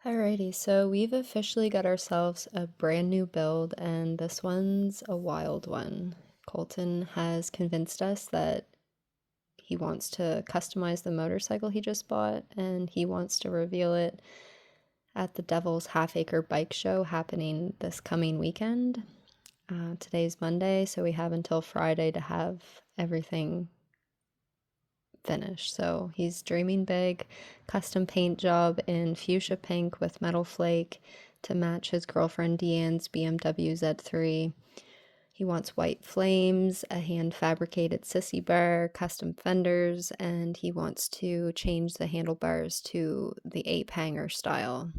Alrighty, so we've officially got ourselves a brand new build, and this one's a wild one. Colton has convinced us that he wants to customize the motorcycle he just bought, and he wants to reveal it at the Devil's Half-Acre Bike Show happening this coming weekend. Today's Monday, so we have until Friday to have everything finish. So he's dreaming big, custom paint job in fuchsia pink with metal flake to match his girlfriend Deanne's BMW Z3. He wants white flames, a hand-fabricated Sissy bar, custom fenders, and he wants to change the handlebars to the ape hanger style.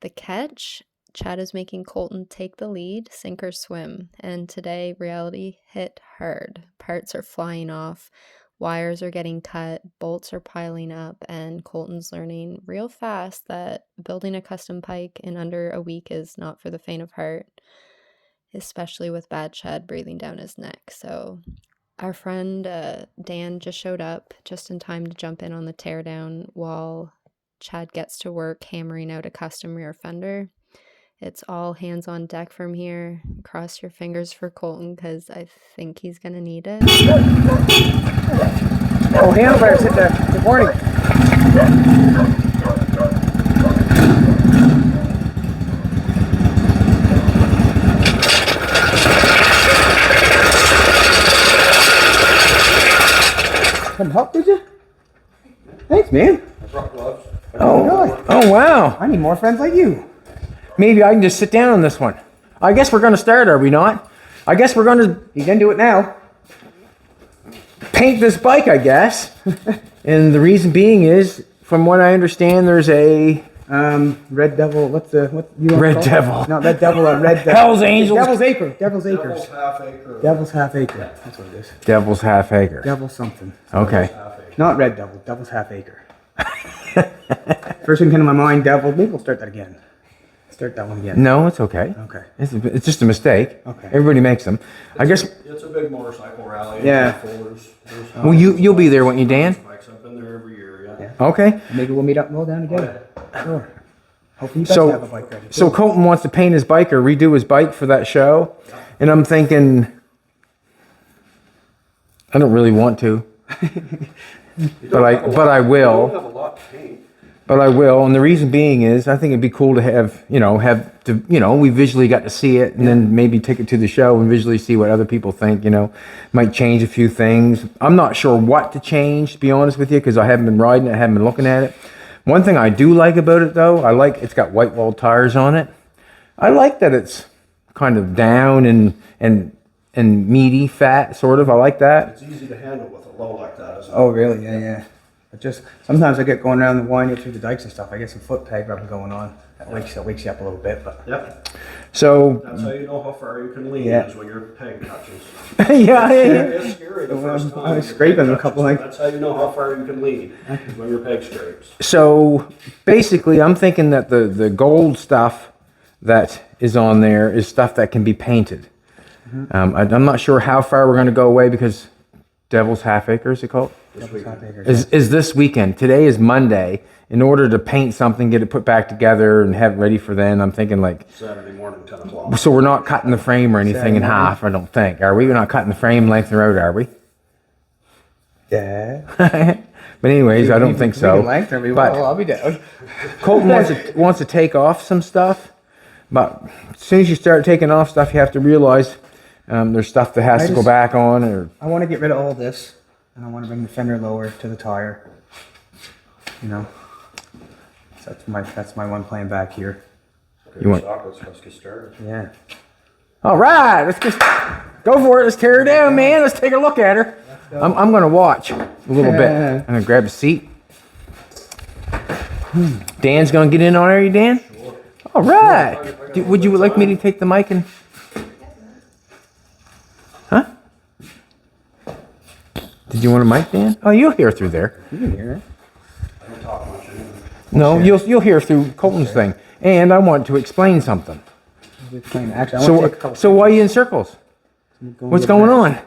The catch, Chad is making Colton take the lead, sink or swim, and today reality hit hard. Parts are flying off, wires are getting cut, bolts are piling up, and Colton's learning real fast that building a custom bike in under a week is not for the faint of heart, especially with bad Chad breathing down his neck. So our friend Dan just showed up just in time to jump in on the teardown while Chad gets to work hammering out a custom rear fender. It's all hands on deck from here. Cross your fingers for Colton because I think he's going to need it. Oh, handlebars hit the warning. Come help, did you? Thanks, man. I brought gloves. Oh, wow. I need more friends like you. Maybe I can just sit down on this one. I guess we're going to start, are we not? I guess we're going to... You can do it now. Paint this bike, I guess. And the reason being is, from what I understand, there's a... Red Devil, what you want Red to Devil. It? Not Red Devil, Red Devil. Hell's Angels. Devil's Acre. Devil's Acres. Devil's Half Acre. Devil's Half Acre. That's what it is. Devil's Half Acre. Devil something. Okay. Not Red Devil. Devil's Half Acre. First thing came to my mind, Devil. Maybe we'll start that again. Start that one again. No, it's okay. Okay. It's just a mistake. Okay. Everybody makes them. I guess. It's a big motorcycle rally. Yeah. Well, you'll be there, won't you, Dan? Bikes. I've been there every year. Yeah. Okay. Maybe we'll meet up and roll down together. Sure. Hopefully you guys have a bike ready. So Colton wants to paint his bike or redo his bike for that show, and I'm thinking, I don't really want to, but I will. You don't have a lot to paint. But I will, and the reason being is I think it'd be cool to have we visually got to see it, and then maybe take it to the show and visually see what other people think. Might change a few things. I'm not sure what to change, to be honest with you, because I haven't been riding it, I haven't been looking at it. One thing I do like about it, though, it's got white wall tires on it. I like that it's kind of down and meaty, fat, sort of. I like that. It's easy to handle with a low like that, isn't it? Oh, really? Yeah. But just sometimes I get going around and winding through the dikes and stuff. I get some foot peg rubbing going on. That wakes you up a little bit. But Yep. So That's how you know how far you can lean Yeah. is when your peg touches. yeah. It's scary the first time. I was scraping a couple like. That's how you know how far you can lean is when your peg scrapes. So basically, I'm thinking that the gold stuff that is on there is stuff that can be painted. I'm not sure how far we're going to go away because Devil's Half Acre, is it called? Is this weekend. Today is Monday. In order to paint something, get it put back together and have it ready for then, I'm thinking like... Saturday morning, 10 o'clock. So we're not cutting the frame or anything in half, I don't think. Are we? We're not cutting the frame length and out, are we? Yeah. But anyways, I don't think so. But I'll be down. Colton wants to take off some stuff, but as soon as you start taking off stuff, you have to realize there's stuff that has to go back on. Or I want to get rid of all this, and I want to bring the fender lower to the tire. So that's my one plan back here. You want- Let's get started. Yeah. all right, let's just go for it. Let's tear her down, man. Let's take a look at her. I'm going to watch a little bit. I'm going to grab a seat. Dan's going to get in on her, you Dan? Sure. All right. Would you like me to take the mic and... Huh? Did you want a mic, Dan? Oh, you'll hear through there. You can hear it. I don't talk much anymore. No, you'll hear through Colton's thing. And I want to explain something. Actually, I want to take a couple. So why are you in circles? What's going on?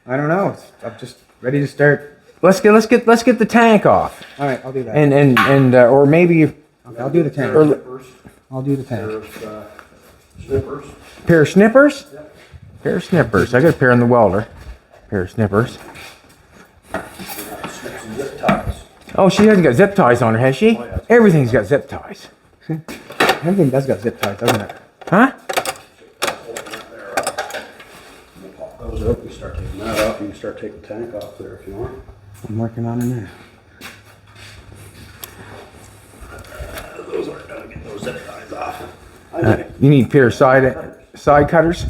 I don't know. I'm just ready to start. Let's get the tank off. All right, I'll do that. And or maybe Okay, I'll do the tank. Snippers. I'll do the tank. There's snippers. Pair of snippers? Yep. Pair of snippers. I got a pair in the welder. Pair of snippers. Snips and zip ties. Oh, she hasn't got zip ties on her, has she? Oh, yeah. Everything's got zip ties. Everything does got zip ties, doesn't it? Huh? We'll pop those up. You start taking that off. You can start taking the tank off there if you want. I'm working on it now. Those aren't gonna get those zip ties off. I think You need a pair of side cutters.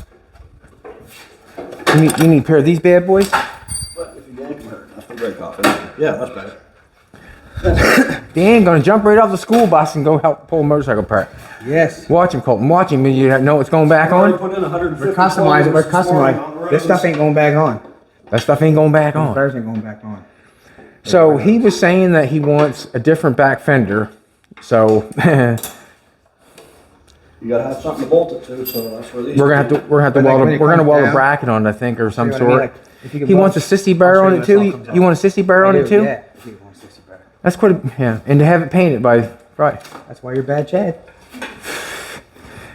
You need a pair of these bad boys. but if you yank them hard enough, they break off. Yeah, that's better. They ain't gonna jump right off the school bus and go help pull a motorcycle apart. Yes. Watch him, Colton. Watch him. You know it's going back I already on? put in 150 We're customizing. We're this morning on the customizing. This stuff ain't going back on. That stuff ain't going back These on. bars ain't going back on. So he was saying that he wants a different back fender. So You gotta have something to bolt it to, so that's where these. we're gonna have to But like weld when a, it we're gonna comes weld a down- bracket on it, I think, or some See what I mean? sort. Like, if you could He wants a weld- sissy bar I'll show on you it too. when it all comes You want a sissy bar on I it do, too? Yeah. If you want a sissy bar. That's quite yeah. And to have it painted by right. That's why you're bad, Chad.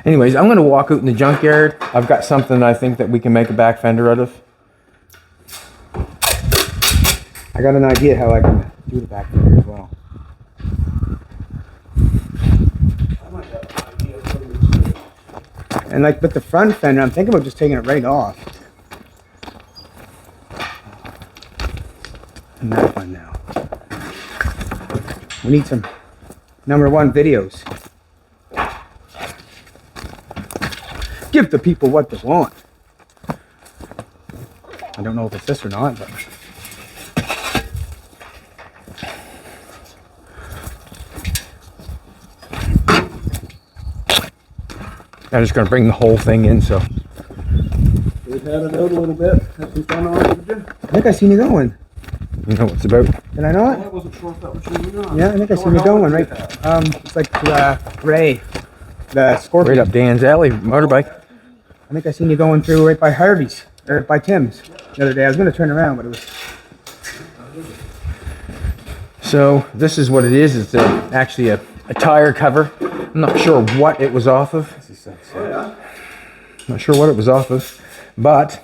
Anyways, I'm gonna walk out in the junkyard. I've got something I think that we can make a back fender out of. I got an idea how I can do the back fender as well. I might have an idea for you too. And like with the front fender, I'm thinking about just taking it right off. And that one now. We need some #1 videos. Give the people what they want. I don't know if it's this or not, but I'm just gonna bring the whole thing in. So We've had it out a little bit. Had some fun on it, did you? I think I seen you going. you know what it's about. Did I not? I wasn't sure if that was you or not. Yeah, I think I Or seen you how going, much right? you had. It's like Ray, the Scorpion. Right up Dan's alley, motorbike. I think I seen you going through right by Harvey's, or by Tim's the other day. I was gonna turn around, but it was. So this is what it is. It's actually a tire cover. I'm not sure what it was off of. Oh, yeah. Not sure what it was off of, but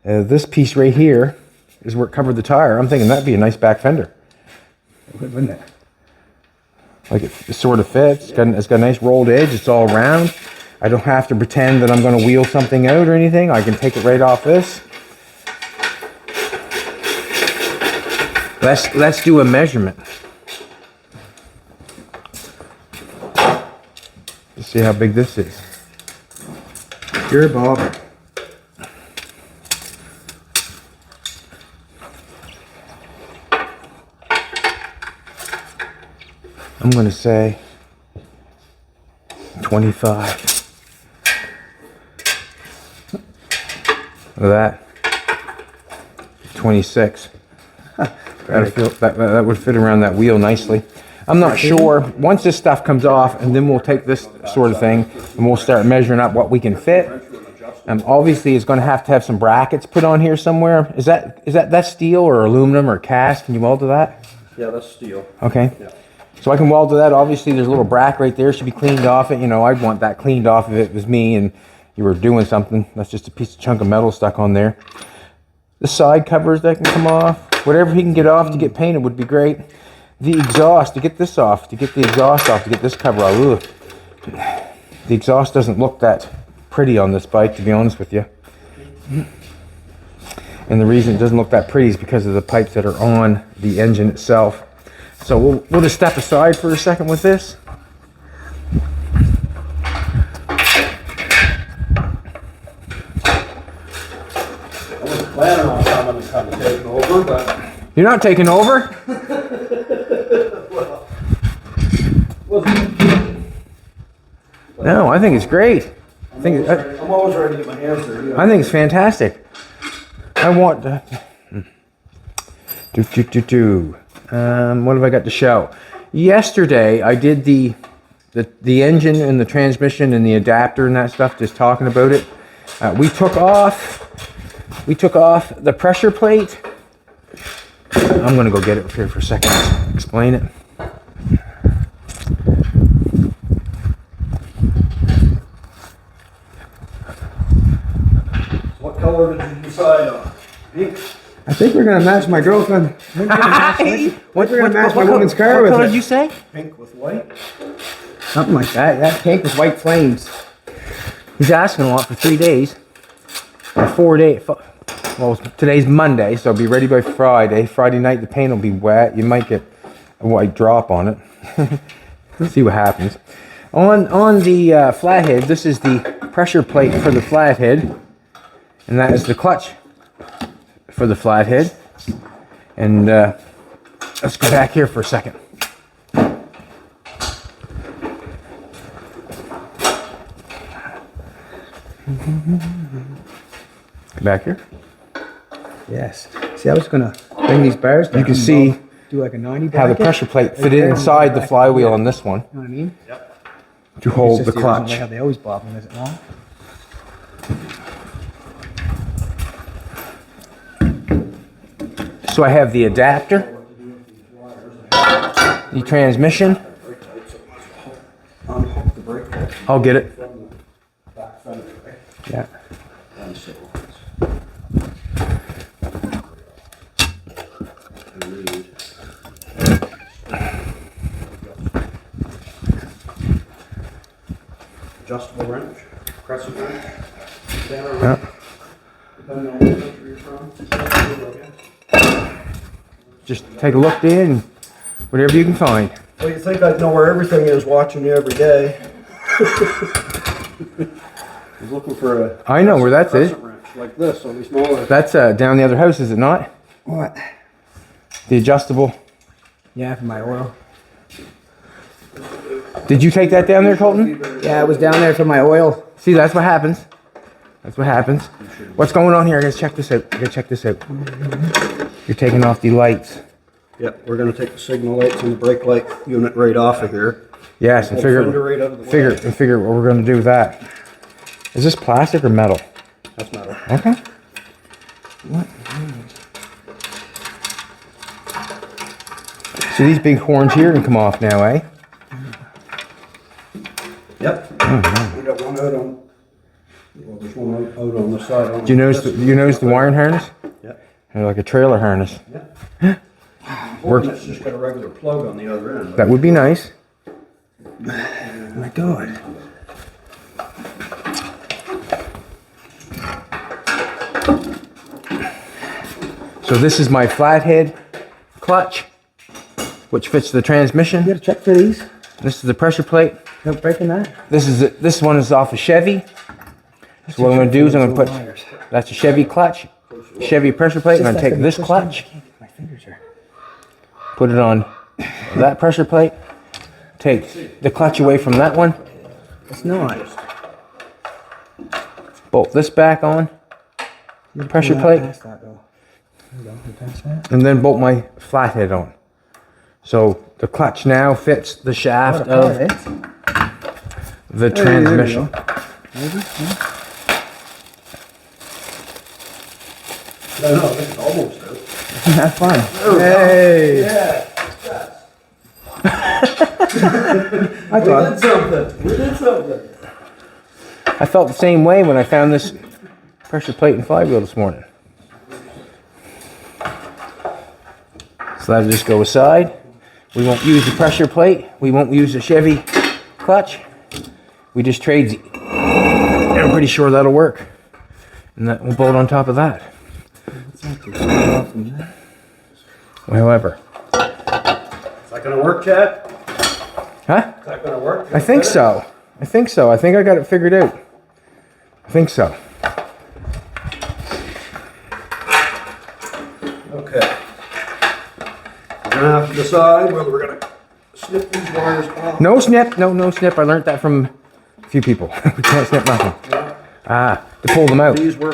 this piece right here is where it covered the tire. I'm thinking that'd be a nice back fender. Wouldn't it? Like it sort of fits. It's got a nice rolled edge. It's all round. I don't have to pretend that I'm going to wheel something out or anything. I can take it right off this. Let's do a measurement. Let's see how big this is. Pure bobber. I'm going to say 25. Look at that. 26. That would fit around that wheel nicely. I'm not sure. Once this stuff comes off, and then we'll take this sort of thing, and we'll start measuring up what we can fit. Obviously, it's going to have some brackets put on here somewhere. Is that steel or aluminum or cast? Can you weld to that? Yeah, that's steel. Okay. Yeah. So I can weld to that. Obviously, there's a little bracket right there. Should be cleaned off it. You know, I'd want that cleaned off if it was me and you were doing something. That's just a chunk of metal stuck on there. The side covers that can come off. Whatever he can get off to get painted would be great. The exhaust, to get this off, to get the exhaust off, to get this cover off. Ugh. The exhaust doesn't look that pretty on this bike, to be honest with you. And the reason it doesn't look that pretty is because of the pipes that are on the engine itself. So we'll just step aside for a second with this. I was planning on coming and kind of taking over, but You're not taking over? wasn't. No, I think it's great. I'm always ready to get my hands dirty. I think it's fantastic. I want to... what have I got to show? Yesterday, I did the engine and the transmission and the adapter and that stuff, just talking about it. We took off the pressure plate. I'm going to go get it here for a second, explain it. I think we're gonna match my girlfriend. We're gonna match my woman's car What with color it. did you say? Pink with white. Something like that. Yeah, pink with white flames. He's asking a lot for 3 days. Or 4 days. Well, today's Monday, so it'll be ready by Friday. Friday night, the paint will be wet. You might get a white drop on it. See what happens. On the flathead, this is the pressure plate for the flathead, and that is the clutch for the flathead. And let's go back here for a second. Back here. Yes. See, I was gonna bring these bars down. You can see do like a 90 how the bracket. pressure plate Right fit there, inside and the back flywheel there. on this one You know what I mean? Yep. to hold It's the just the original, clutch. how they always bob them, is it not? So I have the adapter, the transmission. Unhook the brake light I'll get it. from the back fender, right? Yeah. And so adjustable wrench, crescent wrench, banner wrench, depending on what country you're from. Just take a look there and whatever you can find. Well, you think I'd know where everything is watching you every day. He's looking for a I know where that's crescent it. wrench like this, only smaller. That's down the other house, is it not? What? The adjustable. Yeah, for my oil. Did you take that down there, Colton? Yeah, it was down there for my oil. See, that's what happens. That's what happens. What's going on here? I gotta check this out. I gotta check this out. You're taking off the lights. Yep, we're gonna take the signal lights and the brake light unit right off of here. Yes, and Pull the fender right out of the way. figure what we're gonna do with that. Is this plastic or metal? That's metal. Okay. So these big horns here can come off now, eh? Yep. We got one out on, well, there's one out on the side. Do you notice the wiring harness? Yep. They're like a trailer harness. Works. It's just got a regular plug on the other end. That would be nice. Oh my God. So this is my flathead clutch, which fits the transmission. You gotta check for these. This is the pressure plate. No breaking that. This one is off a Chevy. So what I'm gonna do is I'm gonna put, that's a Chevy clutch, Chevy pressure plate, and I'm gonna take this clutch, My fingers are. put it on that pressure plate, take the clutch away from that one, It's not. bolt this back on, pressure plate, Past that, though. There you go. You past that? and then bolt my flathead on. So the clutch now fits the shaft What a of part, eh? the Hey, there we transmission. go. Maybe? Yeah. No, it's almost out. Have fun. Hey! Yeah. I We thought. did something. We did something. I felt the same way when I found this pressure plate and flywheel this morning. So that'll just go aside. We won't use the pressure plate. We won't use the Chevy clutch. We just trade. And I'm pretty sure that'll work. And that will bolt on top of that. However. Is that gonna work, Chad? Huh? Is that gonna work? I think so. I think so. I think I got it figured out. I think so. Okay. We're gonna have to decide whether we're gonna snip these wires off. No snip. No snip. I learned that from a few people. We can't snip nothing. To pull them out. These were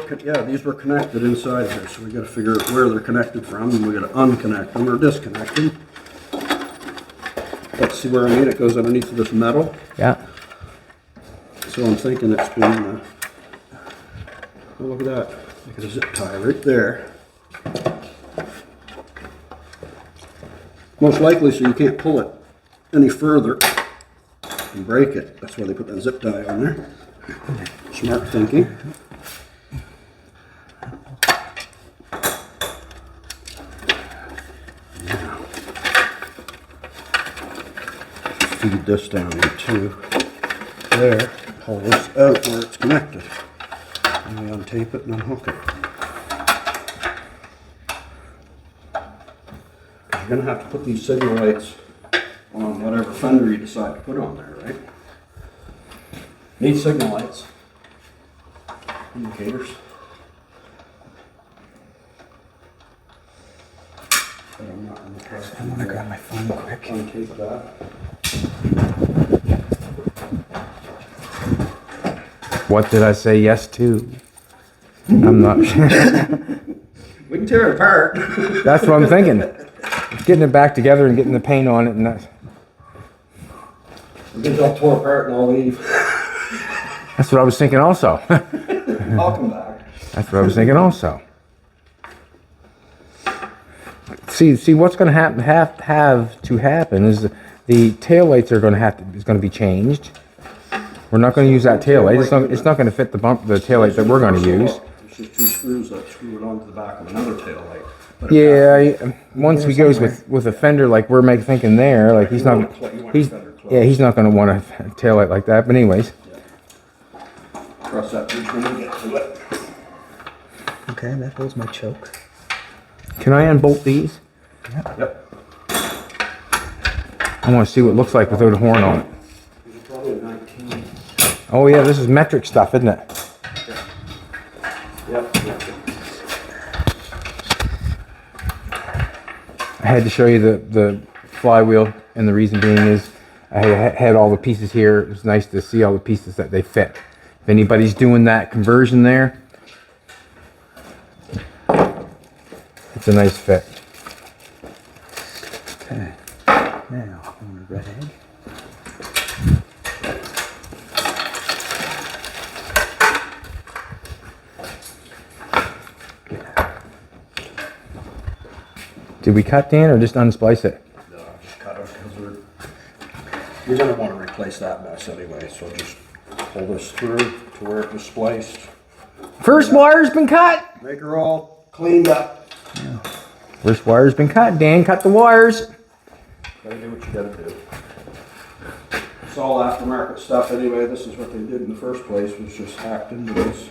connected inside here, so we gotta figure out where they're connected from, and we gotta unconnect them or disconnect them. Let's see where I mean. It goes underneath of this metal. Yeah. So I'm thinking it's been, oh, look at that. Look at a zip tie right there. Most likely so you can't pull it any further and break it. That's why they put that zip tie on there. Smart thinking. this down into there, pull this out where it's connected. And we untape it and unhook it. You're going to have to put these signal lights on whatever fender you decide to put on there, right? Need signal lights. Indicators. But I'm not going to try to. I'm gonna grab my phone quick. Untape that. What did I say yes to? I'm not. We can tear it apart. That's what I'm thinking. Getting it back together and getting the paint on it, and that's. We get it all tore apart and I'll leave. That's what I was thinking also. I'll come back. That's what I was thinking also. See, what's going to have to happen is the taillights are going to is going to be changed. We're not going to use that taillight. It's not going to fit the taillight that we're going to use. There's just two screws that screw it onto the back of another taillight. Yeah, once he goes with a fender like we're thinking there, like he's not going to want a taillight like that. But anyways. Cross that bridge when we get to it. Okay, that holds my choke. Can I unbolt these? Yep. I want to see what it looks like without a horn on it. These are probably a 19. Oh yeah, this is metric stuff, isn't it? Yep. I had to show you the flywheel, and the reason being is I had all the pieces here. It was nice to see all the pieces that they fit. If anybody's doing that conversion there, it's a nice fit. Okay. Now, on the red egg. Did we cut Dan or just unsplice it? No, just cut it because you're going to want to replace that mess anyway. So just pull this through to where it was spliced. First wire's been cut. Make her all cleaned up. First wire's been cut. Dan, cut the wires. Gotta do what you gotta do. It's all aftermarket stuff anyway. This is what they did in the first place, was just hacked into this.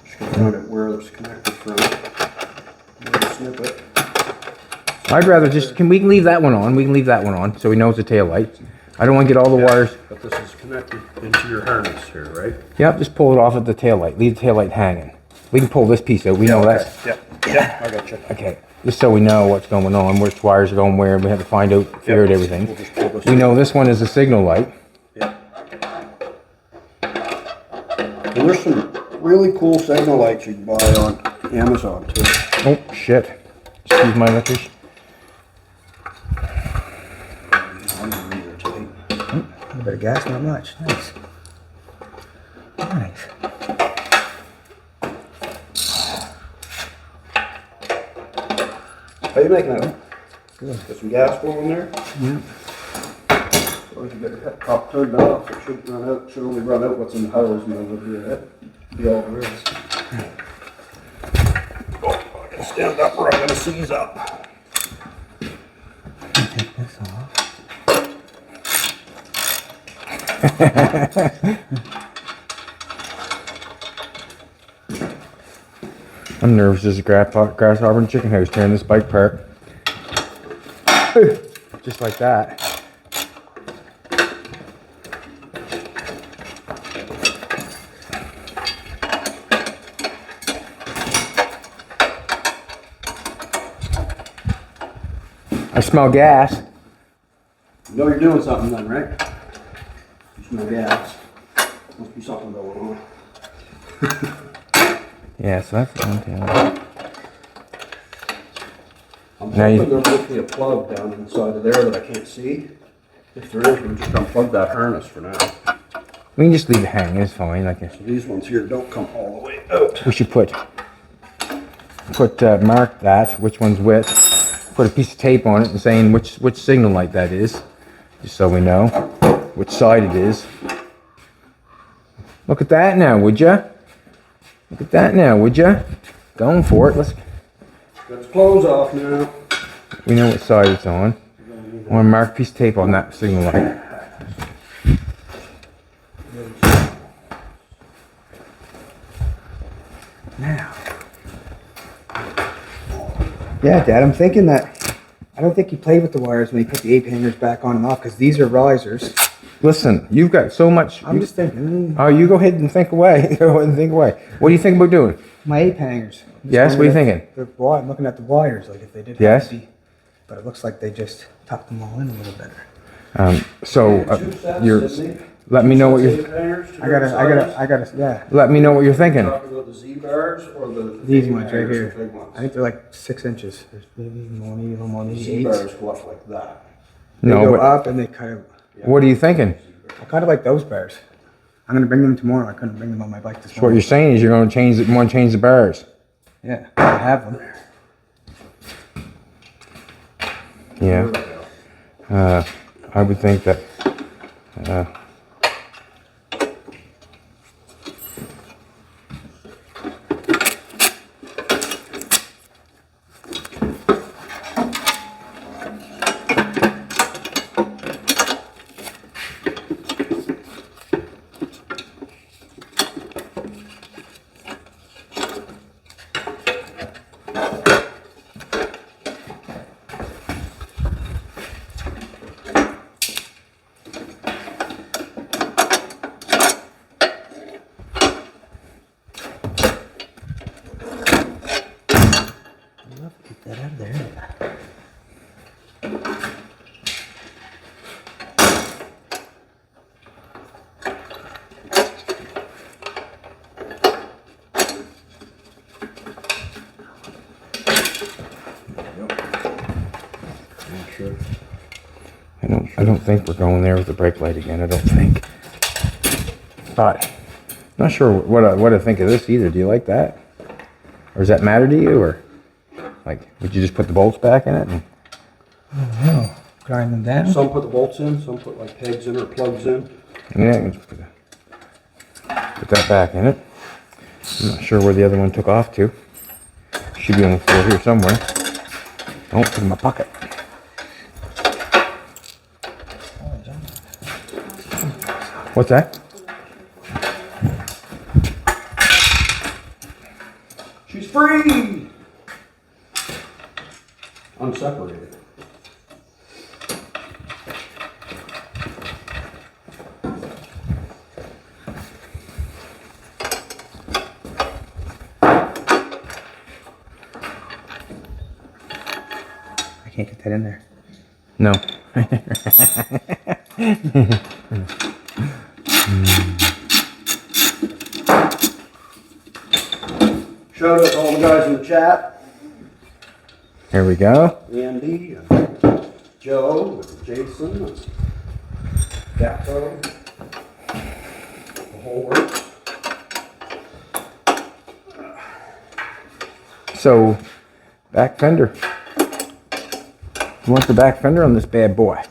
Just gonna find out where it's connected from. Snip it. I'd rather just, we can leave that one on. We can leave that one on so we know it's a tail light. I don't want to get all the wires. But this is connected into your harness here, right? Yep, just pull it off at the tail light. Leave the tail light hanging. We can pull this piece out. We know that. Yeah, I got you. Okay, just so we know what's going on, which wires are going where, and we have to find out, figure out everything. We'll just pull this We know this one is a signal light. Yeah. And there's some really cool signal lights you can buy on Amazon too. Oh, shit. Excuse my language. A bit of gas, not much. Nice. Nice. How you making that? Good. Got some gas flowing there? Yeah. As long as you get your top turned off, it should run out. Should only run out what's in the hose, and then it'll be all there is. Oh, I gotta stand up or I'm gonna seize up. Take this off. I'm nervous as a grasshopper in a chicken house tearing this bike apart. Just like that. I smell gas. You know you're doing something then, right? You smell gas. Must be something going on. Yeah, so that's one thing. I'm Now hoping there might be a plug down inside of there that I can't see. If there is, we can just unplug that harness for now. We can just leave it hanging, it's fine, I guess. So these ones here don't come all the way out. We should put mark that, which one's which. Put a piece of tape on it and saying which signal light that is. Just so we know which side it is. Look at that now, would ya? Look at that now, would ya? Going for it. Let's. Got its clothes off now. We know what side it's on. I want to mark a piece of tape on that signal light. Now. Yeah, Dad, I'm thinking that I don't think he played with the wires when he put the ape hangers back on and off, because these are risers. Listen, you've got so much. I'm just thinking. Oh, you go ahead and think away. Go ahead and think away. What do you think about doing? My ape hangers. Yes, what are you thinking? I'm looking at the wires, like if they did have Yes? to be, but it looks like they just tucked them all in a little better. You're. Let me know what you're. I gotta, yeah. Let me know what you're thinking. Talking about the Z bars or the These big ones right hangers, here. the big ones? I think they're like 6 inches. There's maybe more, maybe a little more, maybe Z 8. bars go up like that. They No, go but up and they kind of, what are you thinking? I kind of like those bars. I'm gonna bring them tomorrow. I couldn't bring them on my bike this So what morning. you're saying is you're going to change it. Want to change the bars? Yeah, I have them. Yeah. I would think that. Get that out of there. Sure. I don't think we're going there with the brake light again. I don't think. But not sure what I think of this either. Do you like that? Or does that matter to you? Or like, would you just put the bolts back in it? And, Oh, grind them down. Some put the bolts in, some put like pegs in or plugs in. yeah, you can just put that back in it. I'm not sure where the other one took off to. Should be on the floor here somewhere. Don't put it in my pocket. What's that? She's free! Unseparated. I can't get that in there. No. Shout out to all the guys in the chat. Here we go. Andy, and Joe, and Jason, and Dato. The whole works. So, back fender. You want the back fender on this bad boy?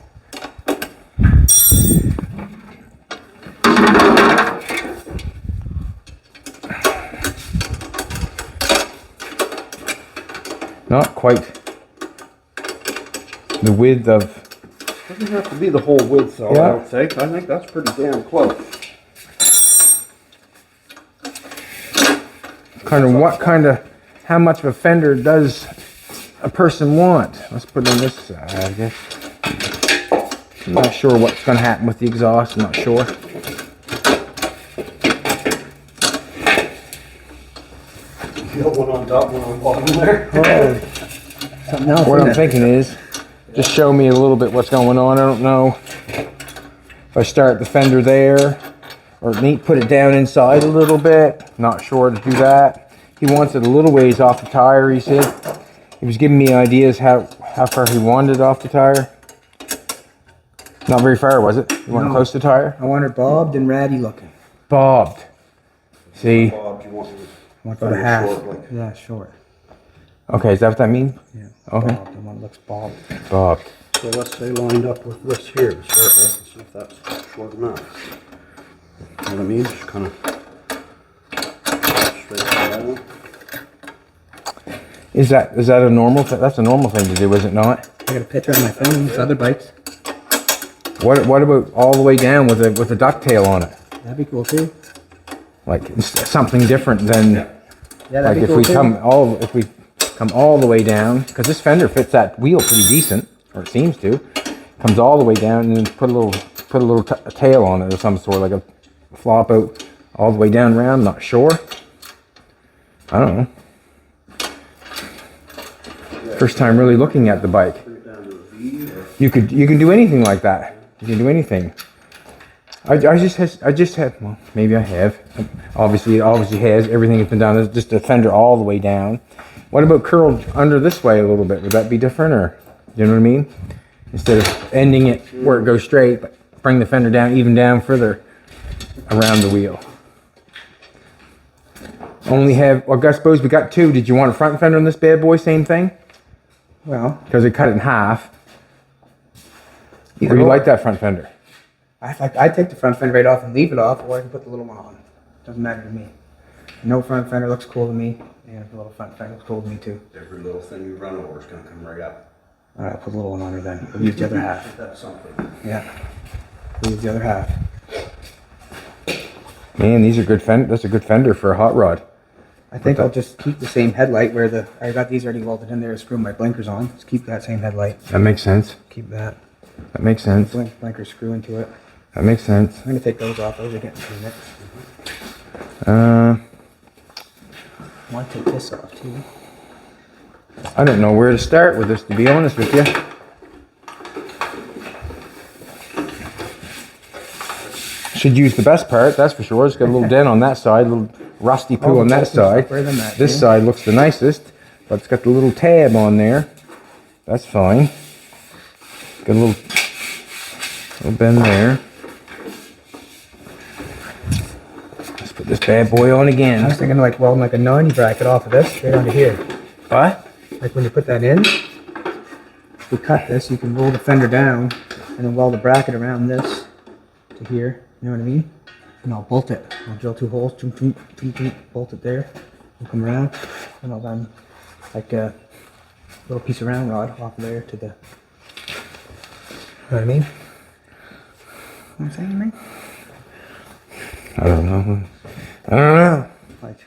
Not quite the width of. Doesn't have to be the whole width though, Yeah. I don't think. I think that's pretty damn close. How much of a fender does a person want? Let's put it on this side, I guess. I'm not sure what's going to happen with the exhaust. I'm not sure. You got one on top, one on bottom there. Something else. What in I'm it. thinking is, just show me a little bit what's going on. I don't know if I start the fender there or put it down inside a little bit. Not sure to do that. He wants it a little ways off the tire, he said. He was giving me ideas how far he wanted it off the tire. Not very far, was it? You want it No. close to the tire? I want her bobbed and ratty looking. Bobbed. See? Bob, you want I want about a Fender half. short, like- Yeah, short. Okay, is that what that means? Yeah. Okay. Bobbed. I want it looks bobbed. Bobbed. So let's say lined up with this here to start with and see if that's short enough. You know what I mean? Just kind of straight down. Is that a normal thing? That's a normal thing to do, is it not? I got a picture on my phone. It's other bikes. What about all the way down with a ducktail on it? That'd be cool too. Like something different than Yeah, like that'd be if cool we too. come all the way down, because this fender fits that wheel pretty decent, or it seems to. Comes all the way down and then put a little tail on it of some sort, like a flop out all the way down around. Not sure. I don't know. First time really looking at the bike. Bring it down to a V or You can do anything like that. You can do anything. I just have, well, maybe I have. Obviously, it obviously has. Everything has been done. It's just a fender all the way down. What about curled under this way a little bit? Would that be different, or you know what I mean? Instead of ending it where it goes straight, but bring the fender down, even down further around the wheel. Only have, well, I suppose we got two. Did you want a front fender on this bad boy? Same thing? Well, Because we cut it in half. either Or you or. like that front fender? I'd take the front fender right off and leave it off, or I can put the little one on. Doesn't matter to me. No front fender looks cool to me, and the little front fender looks cool to me too. every little thing you run over is gonna come right up. All right, I'll put the little one on her then. We'll use the other half. That's something. Yeah. We'll use the other half. Man, these are good fender. That's a good fender for a hot rod. I think I'll just keep the same headlight where I got these already welded in there to screw my blinkers on. Just keep that same headlight. That makes sense. Keep that. That makes sense. Blinker screw into it. That makes sense. I'm gonna take those off. Those are getting too mixed. Uh, I want to take this off too. I don't know where to start with this, to be honest with you. Should use the best part, that's for sure. It's got a little dent on that side, a little rusty poo Oh, on the that bolts and side. stuff right on that, This too. side looks the nicest, but it's got the little tab on there. That's fine. Got a little bend there. Let's put this bad boy on I again. was thinking like welding like a 90 bracket off of this straight onto here. What? Like when you put that in, we cut this, you can roll the fender down and then weld a bracket around this to here. You know what I mean? And I'll bolt it. I'll drill 2 holes, bolt it there, and come around, and I'll then like a little piece of round rod off there to the. You know what I mean? What I'm saying, mate? I don't know. I don't know. Like,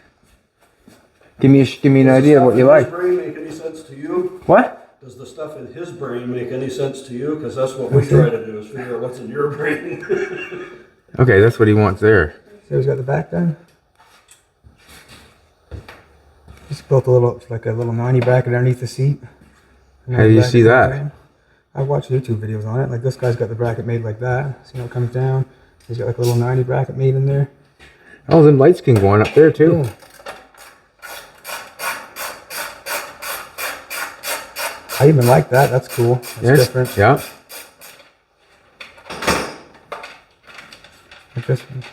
Give me an idea of what you like. Does the stuff in his brain make any sense to you? What? Does the stuff in his brain make any sense to you? Because that's what we try to do, is figure out what's in your brain. Okay, that's what he wants there. see how he's got the back done? Just built a little, like a little 90 bracket underneath the seat. And How do you the see bracket that? comes down. I've watched YouTube videos on it. Like this guy's got the bracket made like that. See how it comes down? He's got like a little 90 bracket made in there. Oh, them lights can go on up there too. Yeah. I even like that. That's cool. That's Yes. different. Yeah.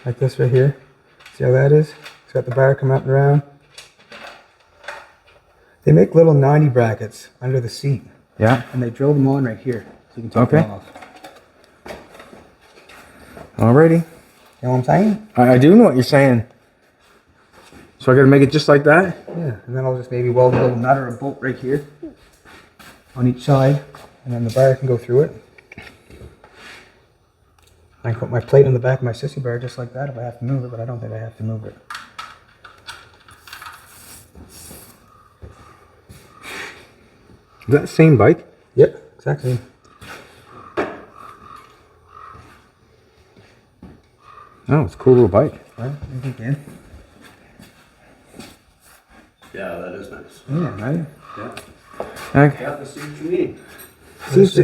Like this right here. See how that is? It's got the bar coming up and around. They make little 90 brackets under the seat, Yeah. and they drill them on right here, so you can take Okay. them off. Alrighty. You know what I'm saying? I do know what you're saying. So I gotta make it just like that? Yeah. And then I'll just maybe weld a little nut or a bolt right here on each side, and then the bar can go through it. I can put my plate on the back of my Sissy bar just like that if I have to move it, but I don't think I have to move it. Is that the same bike? Yep, exactly. Oh, it's a cool little bike. Right? I think, yeah. Yeah, that is nice. Yeah, right? Yeah. Okay. Got to see what you mean.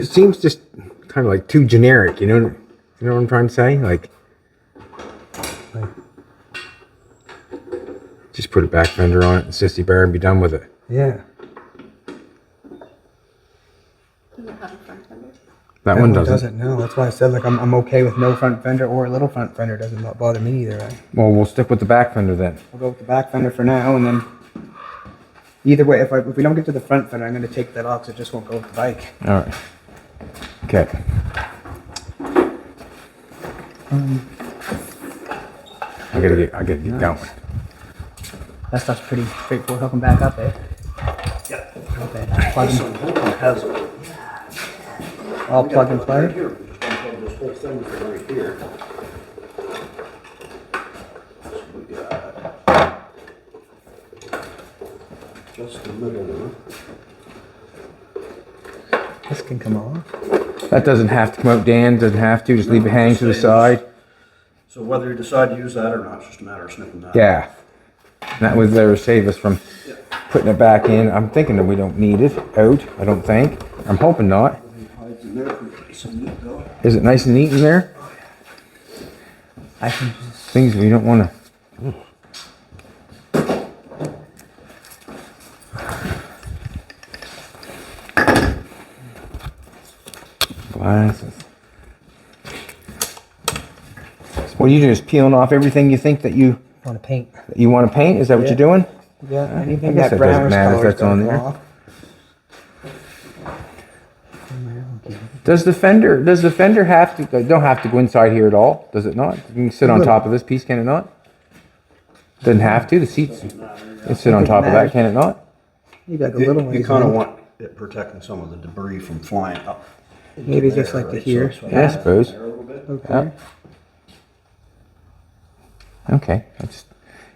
Seems just kind of like too generic, you know what I'm trying to say? Like, just put a back fender on it and Sissy bar and be done with it. Yeah. Does it have a front fender? That one doesn't. No, that's why I said like I'm okay with no front fender or a little front fender. Doesn't bother me either. Right? Well, we'll stick with the back fender then. We'll go with the back fender for now, and then either way, if we don't get to the front fender, I'm going to take that off, so it just won't go with the bike. All right. Okay. I gotta get going. That stuff's pretty straightforward. Hooking back up, eh? Yeah. Okay. Plug This in, one Colton has it. all plug and Right play. here. We just unplug this whole thing from right here. Just the middle one. This can come off. That doesn't have to come out, Dan. Doesn't have to. Just leave it hanging to the side. So whether you decide to use that or not, it's just a matter of snipping that. Yeah. That would there save us from putting it back in. I'm thinking that we don't need it out. I don't think. I'm hoping not. Is it nice and neat in there? I can just... Things we don't want to. Glasses. What are you doing? Just peeling off everything you think that you want to paint. want to paint? Is that what you're doing? Yeah, anything I guess that that doesn't brownish matter if color that's on there. off. Does the fender have to? Don't have to go inside here at all? Does it not? You can sit on top of this piece, can it not? Doesn't have to. The seats can sit on top of that, can it not? You got a little one. You kind of want it protecting some of the debris from flying up. Maybe just like to here. Yeah, I suppose. Okay. Yeah. Okay.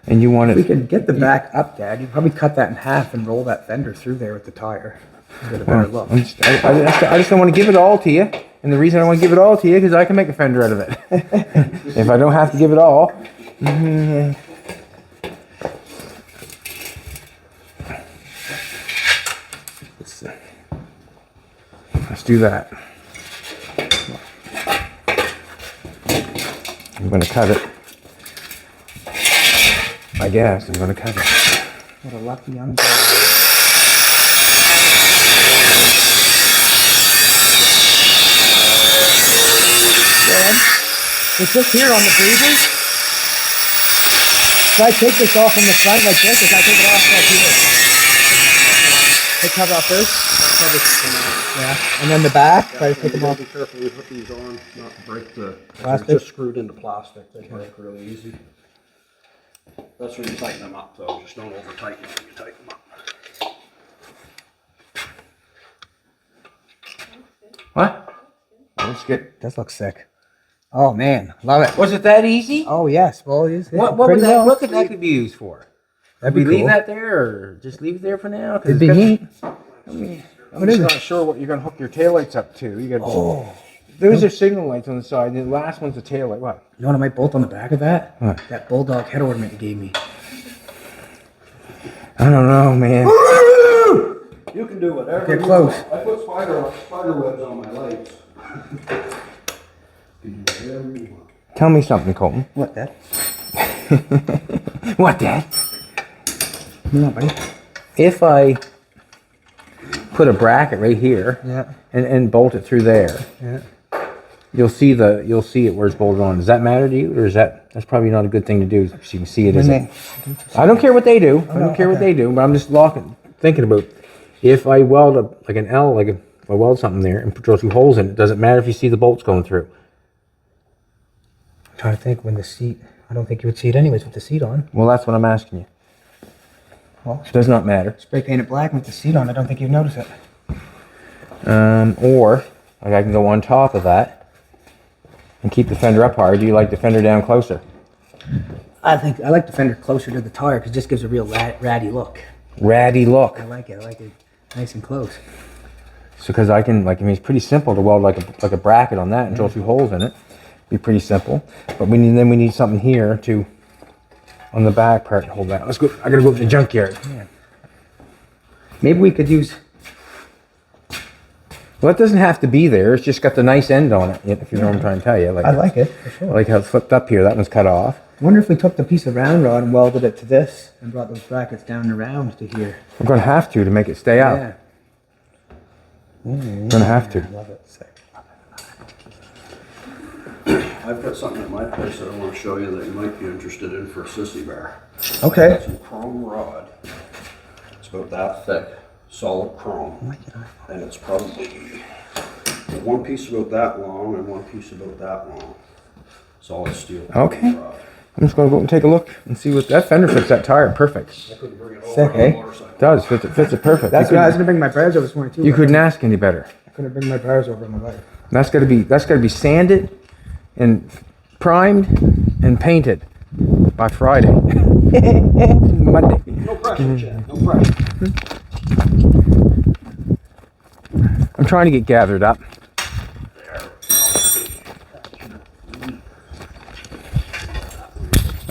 And you want If we it? can get the back up, Dad, you'd probably cut that in half and roll that fender through there with the tire. Get a better look. I just don't want to give it all to you. And the reason I want to give it all to you because I can make a fender out of it. If I don't have to give it all. Let's do that. I'm going to cut it. I guess I'm going to cut it. What a lucky young boy. It's just here on the breathers. Should I take this off from the front like this, or should I take it off like here? Take cover off first? Yeah. And then the back, try to take them off. Be careful, we put these on, not to break the... Plastic? They're just screwed into plastic, they break really easy. That's when you tighten them up though, just don't over tighten them when you tighten them up. What? Let's get. Does look sick. Oh man, love it. Was it that easy? Oh yes, well it is. What pretty would that? well. What could that could be used for? That'd we be leave cool. that there, or just leave it there for now? It'd be neat. I'm just not sure what you're gonna hook your taillights up to. You got. Oh. Those are signal lights on the side. The last one's a taillight. What? You know what I might bolt on the back of that? What? That bulldog head ornament you gave me. I don't know, man. You can do whatever. Get you close. want. I put spider webs on my lights. You can do whatever you want. Tell me something, Colton. What, Dad? What, Dad? No, buddy. If I put a bracket right here, Yeah. and bolt it through there, Yeah. you'll see it where it's bolted on. Does that matter to you, or is that's probably not a good thing to do? So you can see it, is it? I don't care what they do. I don't care what they do, but I'm just thinking about if I weld like an L, if I weld something there and drill 2 holes in it, does it matter if you see the bolts going through? I'm trying to think when the seat. I don't think you would see it anyways with the seat on. Well, that's what I'm asking you. Well, It does not matter. spray paint it black with the seat on. I don't think you'd notice it. Or like I can go on top of that and keep the fender up higher. Do you like the fender down closer? I think I like the fender closer to the tire because it just gives a real ratty look. Ratty look. I like it. I like it nice and close. So because I can, it's pretty simple to weld like a bracket on that and drill 2 holes in it. Be pretty simple. But we need something here to on the back part to hold that. Let's go. I gotta go to the junkyard. Yeah. Maybe we could use. Well, it doesn't have to be there. It's just got the nice end on it. If you know what I'm trying to tell you. I like it for sure. Like how it's flipped up here. That one's cut off. Wonder if we took the piece of round rod and welded it to this and brought those brackets down around to here. We're gonna have to make it stay out. Yeah. We're gonna have to. Love it. Sick. I've got something at my place that I want to show you that you might be interested in for a sissy bar. Okay. It's a chrome rod. It's about that thick, solid chrome. And it's probably one piece about that long and one piece about that long. Solid steel. Okay. Rod. I'm just gonna go and take a look and see what that fender fits that tire perfect. I couldn't bring it over Sick, on a eh? motorcycle. Does fits it perfect. That's why I was gonna bring my bars over this morning too. You couldn't ask any better. I couldn't bring my bars over on my bike. That's gotta be sanded and primed and painted by Friday. Monday. No pressure, Chad. No pressure. I'm trying to get gathered up.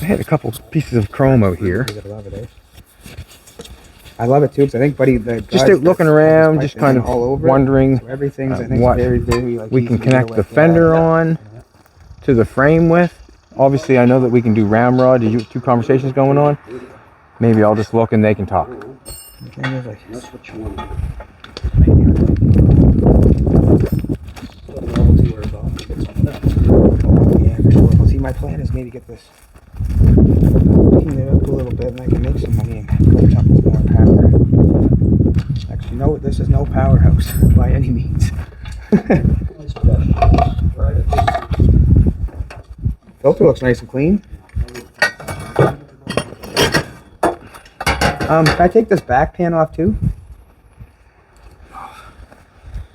I had a couple pieces of chrome out here. I love it too, because I think, buddy, the Just out looking around, just kind of all over wondering so everything's, I think, what very, very, like, we easy can to connect deal the with. fender on to the frame with. Obviously, I know that we can do ramrod. Did you two conversations going on? Maybe I'll just look and they can talk. That's what you want. Yeah, for sure. Well, see, my plan is maybe get this clean it up a little bit, and I can make some money and go jump with more power. Actually, no, this is no powerhouse by any means. Filter looks nice and clean. Can I take this back pan off too?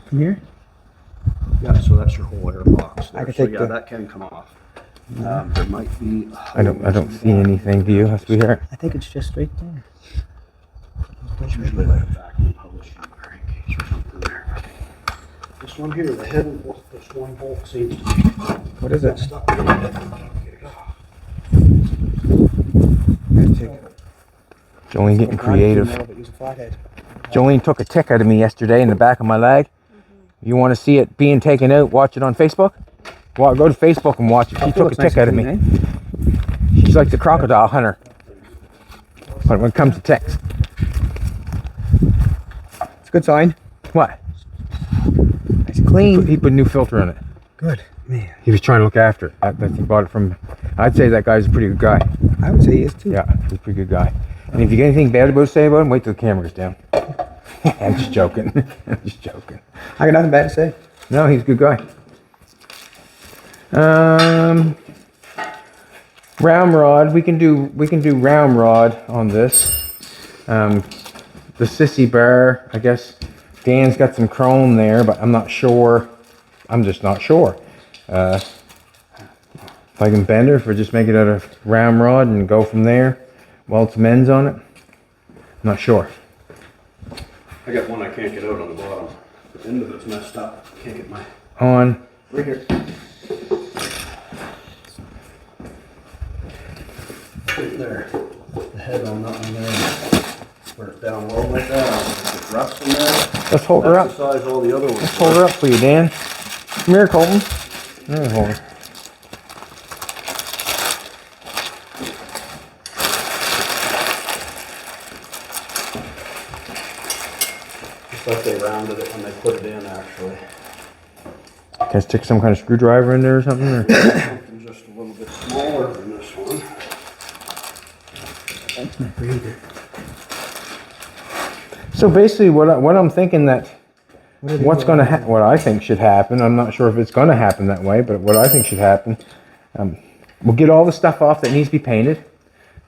From here? Yeah, so that's your whole air box there. I can So take yeah, the- that can come off. There might be. I don't see anything. Do you, sweetheart? I think it's just right there. It's usually like a vacuum publishing crankcase or something there. This one here, the head, this one bolt seems to be What is it? stuck in it. Get it off. Jolene getting creative. Use a flathead. Jolene took a tick out of me yesterday in the back of my leg. You want to see it being taken out? Watch it on Facebook. Well, go to Facebook and watch it. She took a tick out of me. She's like the crocodile hunter. But when it comes to ticks. It's a good sign. What? Nice and clean. He put a new filter in it. Good. Man, He was trying to look after it. I think he bought it from, I'd say that guy's a pretty good guy. I would say he is too. Yeah, he's a pretty good guy. And if you get anything bad to say about him, wait till the camera goes down. I'm just joking. I'm just joking. I got nothing bad to say. No, he's a good guy. Ramrod, we can do ramrod on this. The Sissy bar, I guess Dan's got some chrome there, but I'm not sure. I'm just not sure. If I can bend her, if we just make it out of ramrod and go from there, weld some ends on it. Not sure. I got one I can't get out on the bottom. The end of it's messed up. Can't get my. On. Right here. Right there. The head on that one there. Where it's down low like that. It's rust in there. Let's hold her up. Exercise all the other ones. Let's hold her up for you, Dan. Come here, Colton. There, hold her. Just like they rounded it when they put it in, actually. Can I stick some kind of screwdriver in there or something? Or? Something just a little bit smaller than this one. That's my breather. So basically, what I'm thinking that what I think should happen. I'm not sure if it's going to happen that way, but what I think should happen, we'll get all the stuff off that needs to be painted.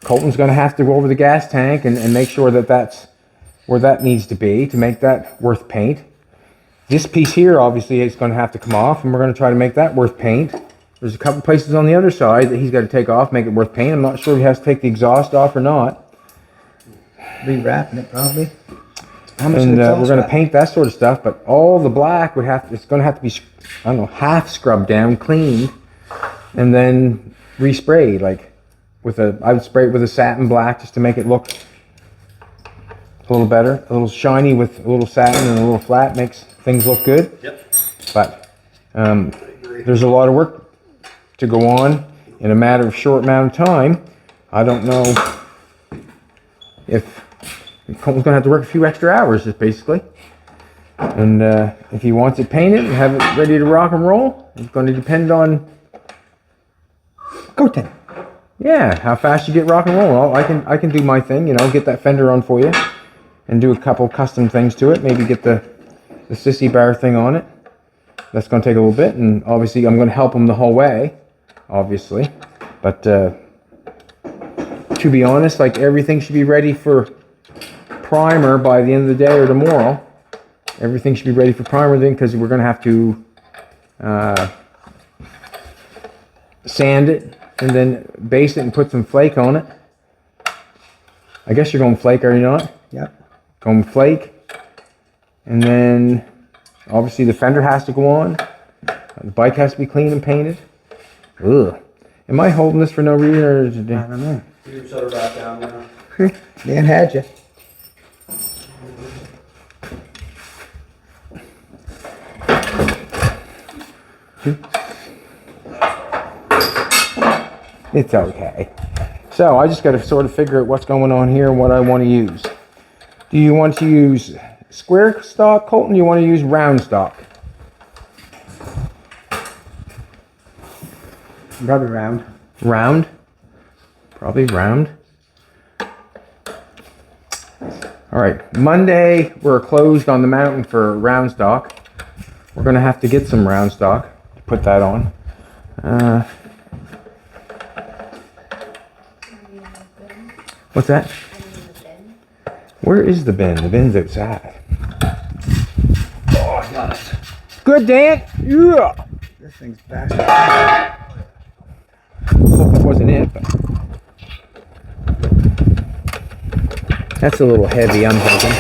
Colton's going to have to go over the gas tank and make sure that that's where that needs to be to make that worth paint. This piece here, obviously, is going to have to come off, and we're going to try to make that worth paint. There's a couple places on the other side that he's got to take off, make it worth paint. I'm not sure if he has to take the exhaust off or not. Rewrapping it probably. How much And exhaust we're going to wrap? paint that sort of stuff, but all the black it's going to have to be, I don't know, half scrubbed down, cleaned, and then resprayed. Like I would spray it with a satin black just to make it look a little better, a little shiny with a little satin and a little flat makes things look good. Yep. But there's a lot of work to go on in a matter of short amount of time. I don't know if Colton's gonna have to work a few extra hours, just basically. And if he wants it painted and have it ready to rock and roll, it's going to depend on Colton. yeah how fast you get rock and roll. Well, I can do my thing, get that fender on for you, and do a couple custom things to it. Maybe get the Sissy bar thing on it. That's going to take a little bit, and obviously I'm going to help him the whole way, obviously. But to be honest, like everything should be ready for primer by the end of the day or tomorrow. Everything should be ready for primer then, because we're going to have to sand it and then base it and put some flake on it. I guess you're going flake, are you not? Yep. going Flake. And then obviously the fender has to go on. The bike has to be clean and painted. Ugh. Am I holding this for no reason, or is it? I don't know. You can set her back down now. Dan had you. It's okay. So I just got to sort of figure out what's going on here and what I want to use. Do you want to use square stock, Colton? Do you want to use round stock? Probably round. Round? Probably round. All right, Monday we're closed on the mountain for round stock. We're gonna have to get some round stock to put that on. What's that? Where is the bin? The bin's outside. Oh, I got it. Good, Dan. Yeah. This thing's bastard. Hope that wasn't it, but that's a little heavy, I'm thinking.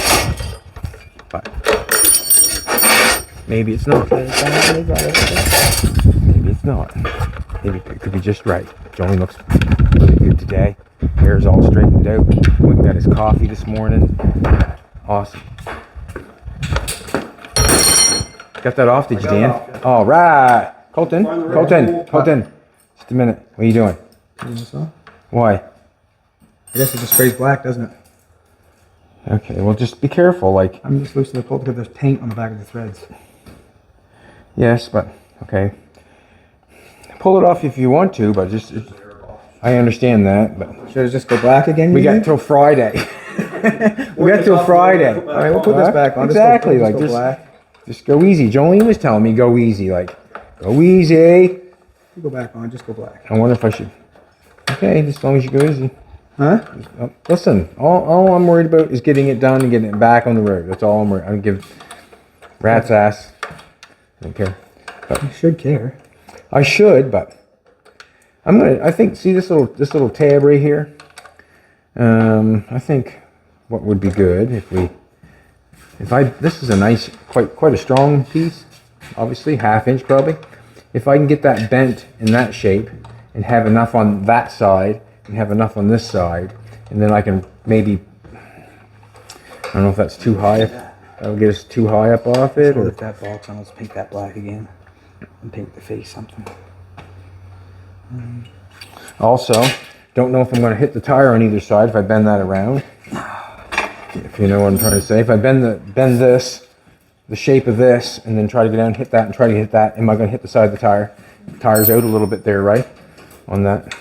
But maybe it's not. Maybe it's not. Maybe it could be just right. Johnny looks really good today. Hair's all straightened out. Went and got his coffee this morning. Awesome. Got that off, did you, Dan? All right. Colton, Colton. Just a minute. What are you doing? Why? I guess it just sprays black, doesn't it? Okay, well just be careful, like. I'm just loosening the pull because there's paint on the back of the threads. Yes, but, okay. Pull it off if you want to, but just, I understand that, but. Should it just go black again? We got till Friday. We got till Friday. All right, we'll put this back on. Exactly, just like go black. just go easy. Jolene was telling me go easy, like, go easy. You go back on, just go black. I wonder if I should. Okay, as long as you go easy. Huh? Listen, all I'm worried about is getting it done and getting it back on the road. That's all I'm worried. I don't give rat's ass. I don't care. But You should care. I should, but I think, see this little tab right here? I think what would be good this is a nice, quite a strong piece, obviously, 1/2 inch probably. If I can get that bent in that shape and have enough on that side and have enough on this side, and then I can maybe, I don't know if that's too high, that'll get us too high up off it. Let's Or, lift that box on, let's paint that black again. And paint the face something. also, don't know if I'm going to hit the tire on either side if I bend that around. If you know what I'm trying to say. If I bend this, the shape of this, and then try to go down and hit that and try to hit that, am I going to hit the side of the tire? The tire's out a little bit there, right? On that.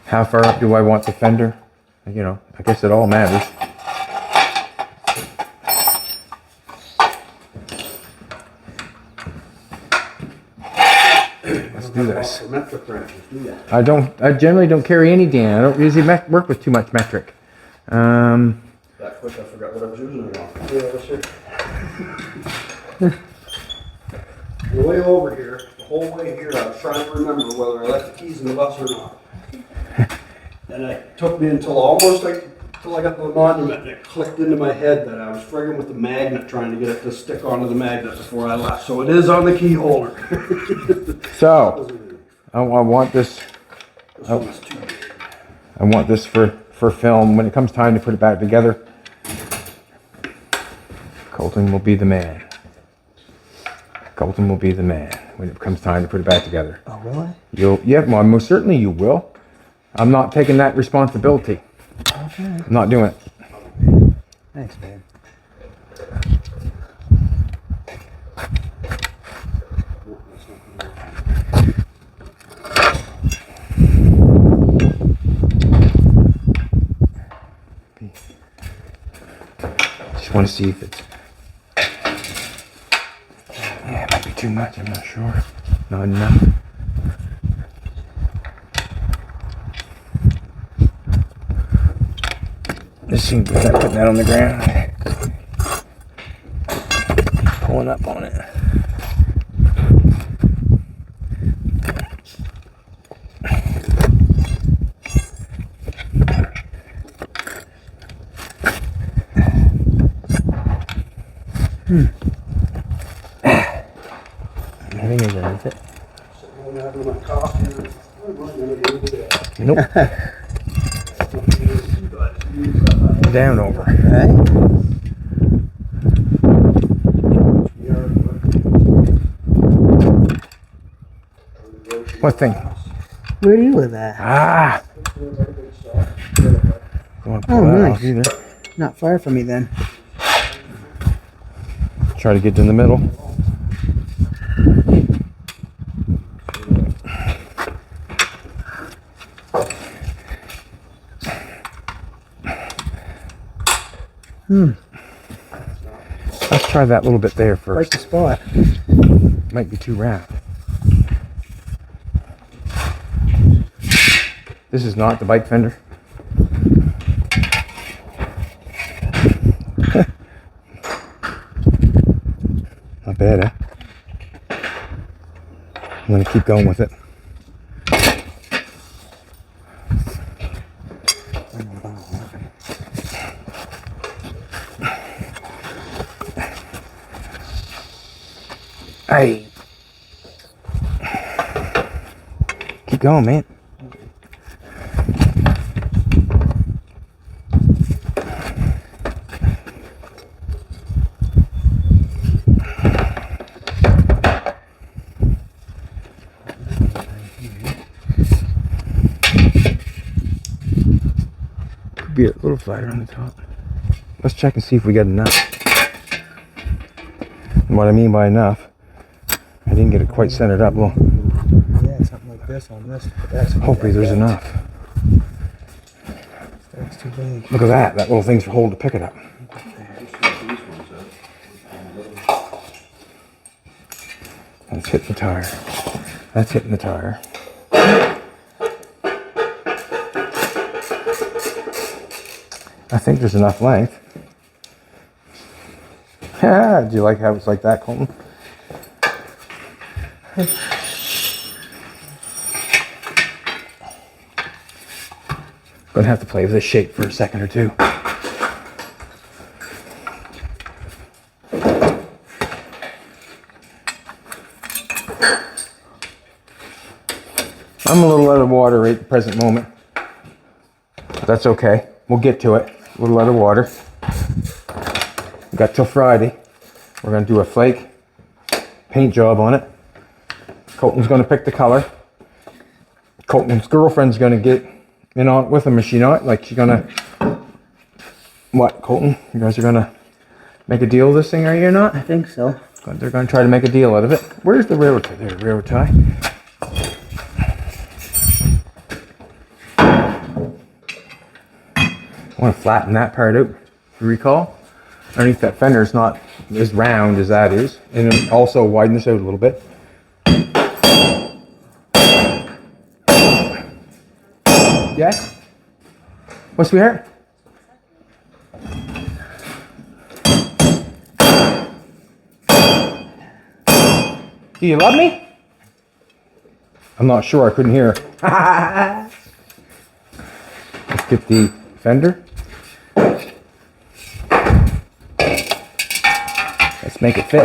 How far up do I want the fender? You know, I guess it all matters. Let's do this. Metric wrenches, do ya? I generally don't carry any, Dan. I don't usually work with too much metric. That quick, I forgot what I was using it on. Yeah, that's it. The way over here, the whole way here, I was trying to remember whether I left the keys in the bus or not. And it took me until almost until I got to the monument, and it clicked into my head that I was frigging with the magnet, trying to get it to stick onto the magnet before I left. So it is on the key holder. So, I want this. This one is too big. I want this for film. When it comes time to put it back together, Colton will be the man. Colton will be the man when it comes time to put it back together. Oh, will I? Yeah, well, most certainly you will. I'm not taking that responsibility. Okay. I'm not doing it. Thanks, babe. Just want to see if it's. Yeah, it might be too much. I'm not sure. Not enough. Just seems like putting that on the ground. Pulling up on it. I'm having my coffee and I'm going to do that. Nope. Down over. Right? What thing? Where do you live at? Ah! Don't want to pull Oh, that nice. off either. Not far from me then. Try to get in the middle. Let's try that little bit there Right first. the spot. Might be too round. This is not the bike fender. Not bad, eh? I'm gonna keep going with it. Hey, keep going, man. Could be a little flatter on the top. Let's check and see if we got enough. And what I mean by enough, I didn't get it quite centered up. Well, Yeah, something like this on this. But that's hopefully there's enough. That's too big. Look at that. That little thing's for hold to pick it up. That's hitting the tire. That's hitting the tire. I think there's enough length. Do you like how it's like that, Colton? Gonna have to play with this shape for a second or two. I'm a little out of water right at the present moment. But that's okay. We'll get to it. A little out of water. We got till Friday. We're gonna do a flake paint job on it. Colton's gonna pick the color. Colton's girlfriend's gonna get in on it with him, is she not? Like, she's gonna... What, Colton? You guys are gonna make a deal of this thing, are you or not? I think so. They're gonna try to make a deal out of it. Where's the railroad tie? There's the railroad tie. I want to flatten that part out, if you recall. Underneath that fender is not as round as that is. And then also widen this out a little bit. Yes? What, sweetheart? Do you love me? I'm not sure, I couldn't hear her. Let's get the fender. Let's make it fit.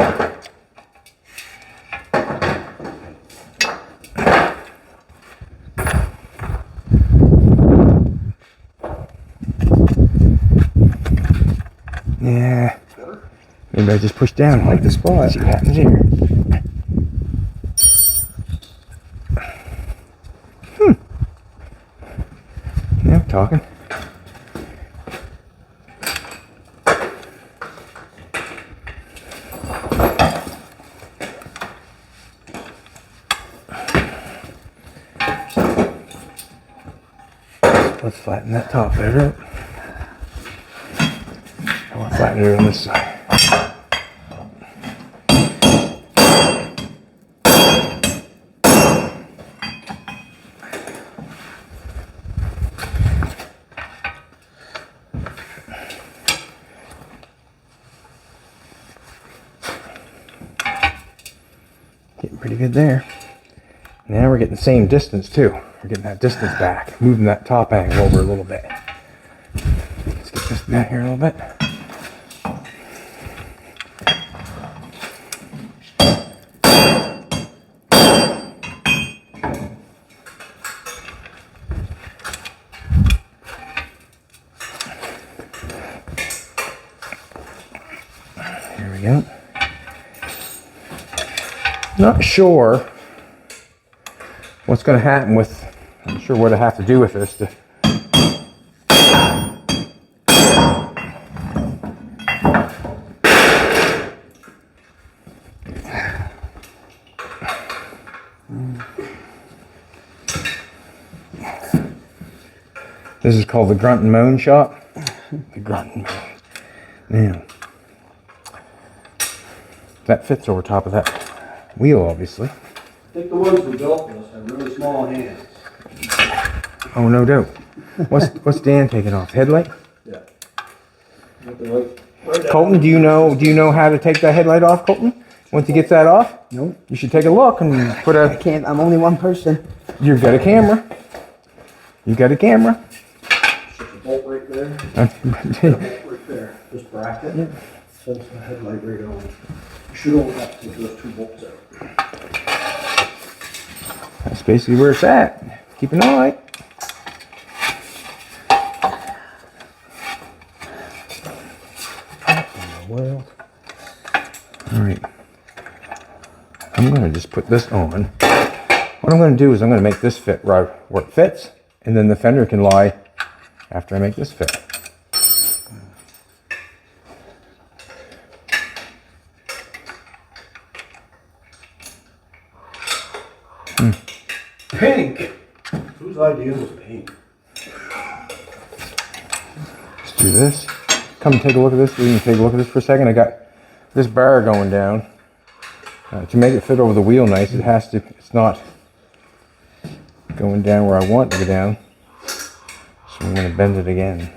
Yeah. Maybe I just push down. Like the spot. See what happens here. Yeah, I'm talking. Let's flatten that top there out. I want to flatten it on this side. Getting pretty good there. Now we're getting the same distance too. We're getting that distance back, moving that top angle over a little bit. Let's get this down here a little bit. Not sure what's going to happen with, I'm not sure what I have to do with this to, this is called the grunt and moan shop. The grunt and moan. Now, that fits over top of that wheel, obviously. I think the ones who built this have really small hands. Oh, no doubt. What's Dan taking off? Headlight? Yeah. With the right Colton, do you know how to take that headlight off, Colton? Once he gets that off? Nope. You should take a look and put I a, can't. I'm only one person. you've got a camera. You got a camera. There's a bolt right there. Bolt right there. This bracket. Yeah. Sets the headlight right on. You should only have to take those 2 bolts out. That's basically where it's at. Keep an eye. World. All right. I'm going to just put this on. What I'm going to do is I'm going to make this fit right where it fits, and then the fender can lie after I make this fit. Pink! Whose idea was pink? Let's do this. Come take a look at this. We can take a look at this for a second. I got this bar going down. To make it fit over the wheel nice, it has to, it's not going down where I want it to go down. So I'm going to bend it again.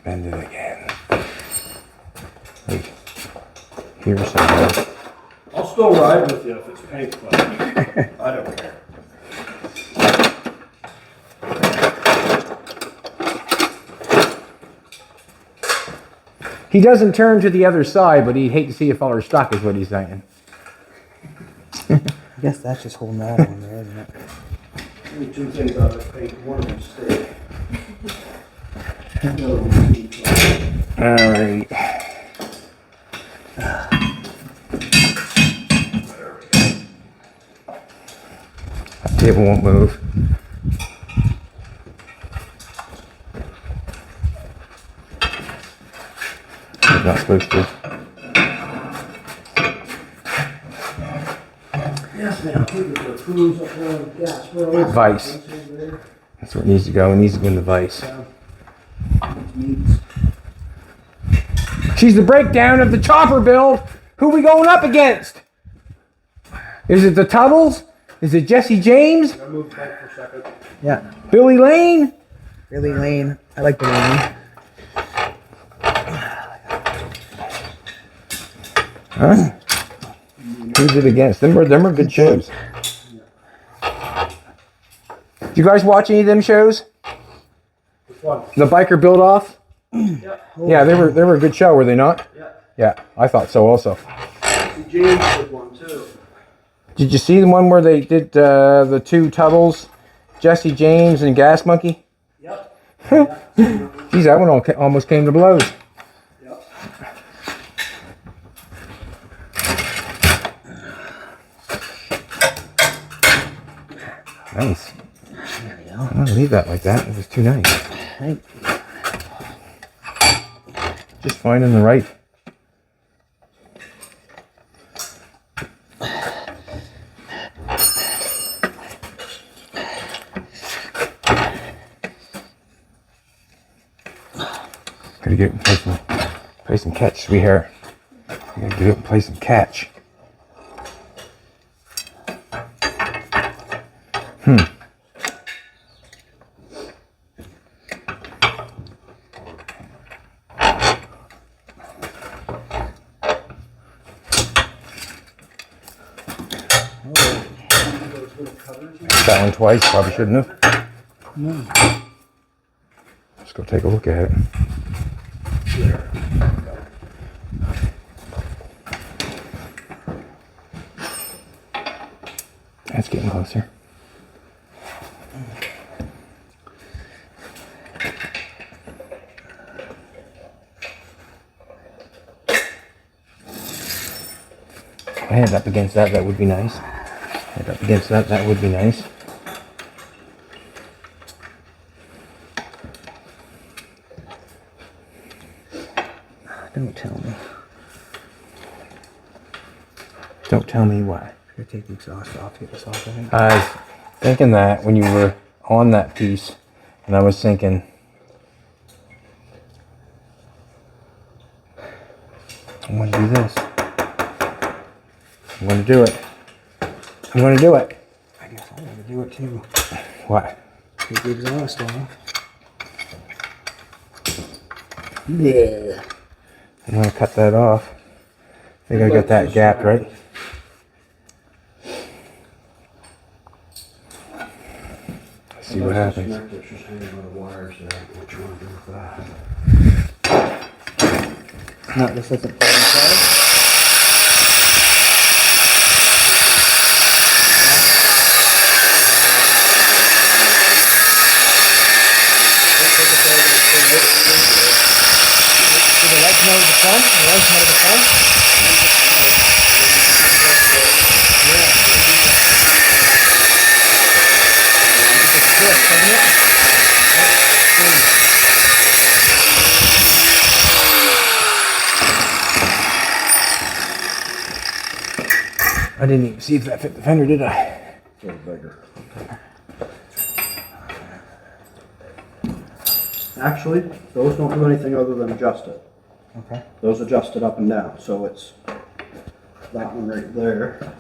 Bend it again. Right here somewhere. I'll still ride with you if it's pink, but I don't care. He doesn't turn to the other side, but he'd hate to see a feller stuck, is what he's saying. I guess that's just holding that on there, isn't it? Only 2 things out of pink. One of them stick. The other one's pink. All right. That table won't move. It's not supposed to. Yes, ma'am. Keep it for cruise up there on the gas road. Vice. That's where it needs to go. It needs to go in the vise. She's the breakdown of the chopper build. Who we going up against? Is it the Tuttles? Is it Jesse James? I moved back for a second. Yeah. Billy Lane? Billy Lane. I like Billy Lane. Huh? Who's it against? Them are good shows. Do you guys watch any of them shows? Which one? The biker build off? Yeah. Yeah, they were a good show, were they not? Yeah. Yeah, I thought so also. James did one too. Did you see the one where they did the 2 Tuttles, Jesse James and Gas Monkey? Yep. Geez, that one almost came to blows. Yep. Nice. There we go. I'm gonna leave that like that. It was too nice. Right. Just finding the right. Gotta get play some catch, sweetheart. Gotta get up and play some catch. That one twice, probably shouldn't have. No. Let's go take a look at it. That's getting closer. head up against that, that would be nice. Head up against that, that would be nice. Don't tell me. Don't tell me why. I'm gonna take the exhaust off to get this off, I think. I was thinking that when you were on that piece, and I was thinking, I'm gonna do this. I'm gonna do it. I'm gonna do it. I guess I'm gonna do it too. What? Take the exhaust off. Yeah. I'm gonna cut that off. I think I got that gapped, right? Let's see what happens. It's just hanging by the wires there. What you want to do with that? No, this doesn't plug inside. The lights come out of the front? The lights come out of the front? I didn't even see if that fit the fender, did I? It's a little bigger. Actually, those don't do anything other than adjust it. Okay. Those adjust it up and down, so it's that one right there.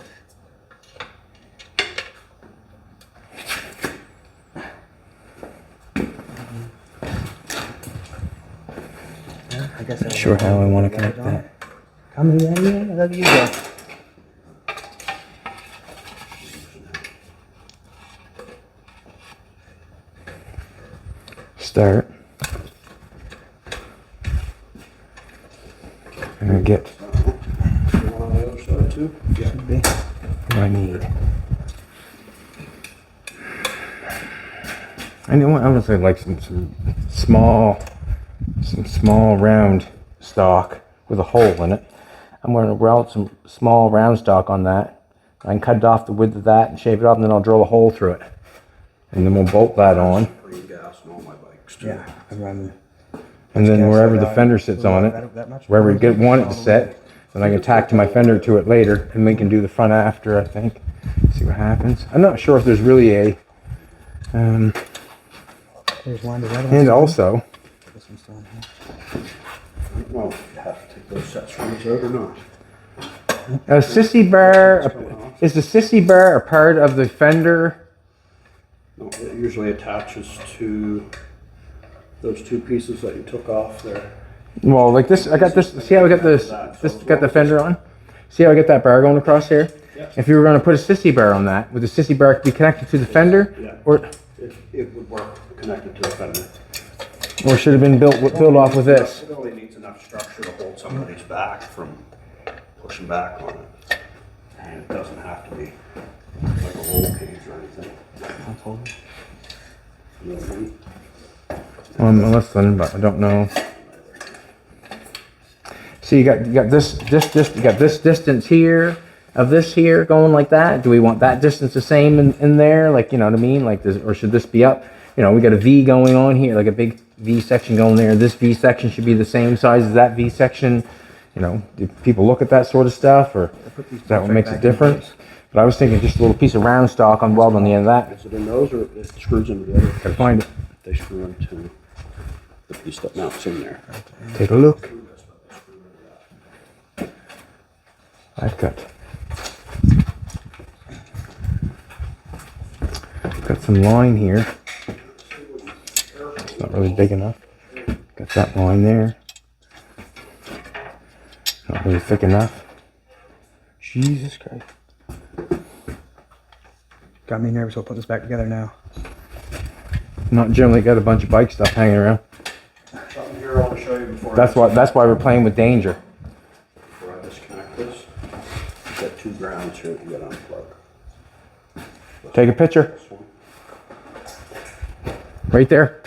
Yeah, I guess I Sure how I want to connect that. Come here, yeah, look at you go. Start. I'm gonna get One on the other side too? Yeah. Should be. what I need. I know I would say like some small round stock with a hole in it. I'm going to weld some small round stock on that. I can cut it off the width of that and shave it off, and then I'll drill a hole through it. And then we'll bolt that on. Green gas on all my bikes too. Yeah, I run. And then gas wherever that the out. fender sits on it, That much? wherever you want it to sit, then I can tack to my fender to it later, and we can do the front after, I think. See what happens. I'm not sure if there's really a, There's one. Does that and also, This one's still in here. Well, you have to take those set screws out or not. a sissy bar, is the sissy bar a part of the fender? No, it usually attaches to those two pieces that you took off there. Well, like this, I got this, see how I got this got the fender on? See how I got that bar going across here? Yeah. If you were going to put a sissy bar on that, would the sissy bar be connected to the fender? Yeah. Or It would work connected to the fender. should have been built off with this? It only needs enough structure to hold somebody's back from pushing back on it. And it doesn't have to be like a roll cage or anything. I'll hold it. You know what I mean? I'm listening, but I don't know. See, you got this you got this distance here of this here going like that. Do we want that distance the same in there? Like, you know what I mean? Like this, or should this be up? You know, we got a V going on here, like a big V section going there. This V section should be the same size as that V section. You know, do people look at that sort of stuff, or is that what makes it different? But I was thinking just a little piece of round stock on weld on the end of that. Is it in those or it screws into the other? Gotta find it. They screw into the piece that mounts in there. Take a look. I've got some line here. It's not really big enough. Got that line there. Not really thick enough. Jesus Christ. Got me nervous. We'll put this back together now. Not generally got a bunch of bike stuff hanging around. Something here I want to show you before. That's why we're playing with danger. Before I disconnect this, you've got two grounds here that you got to unplug. Take a picture. This one. Right there.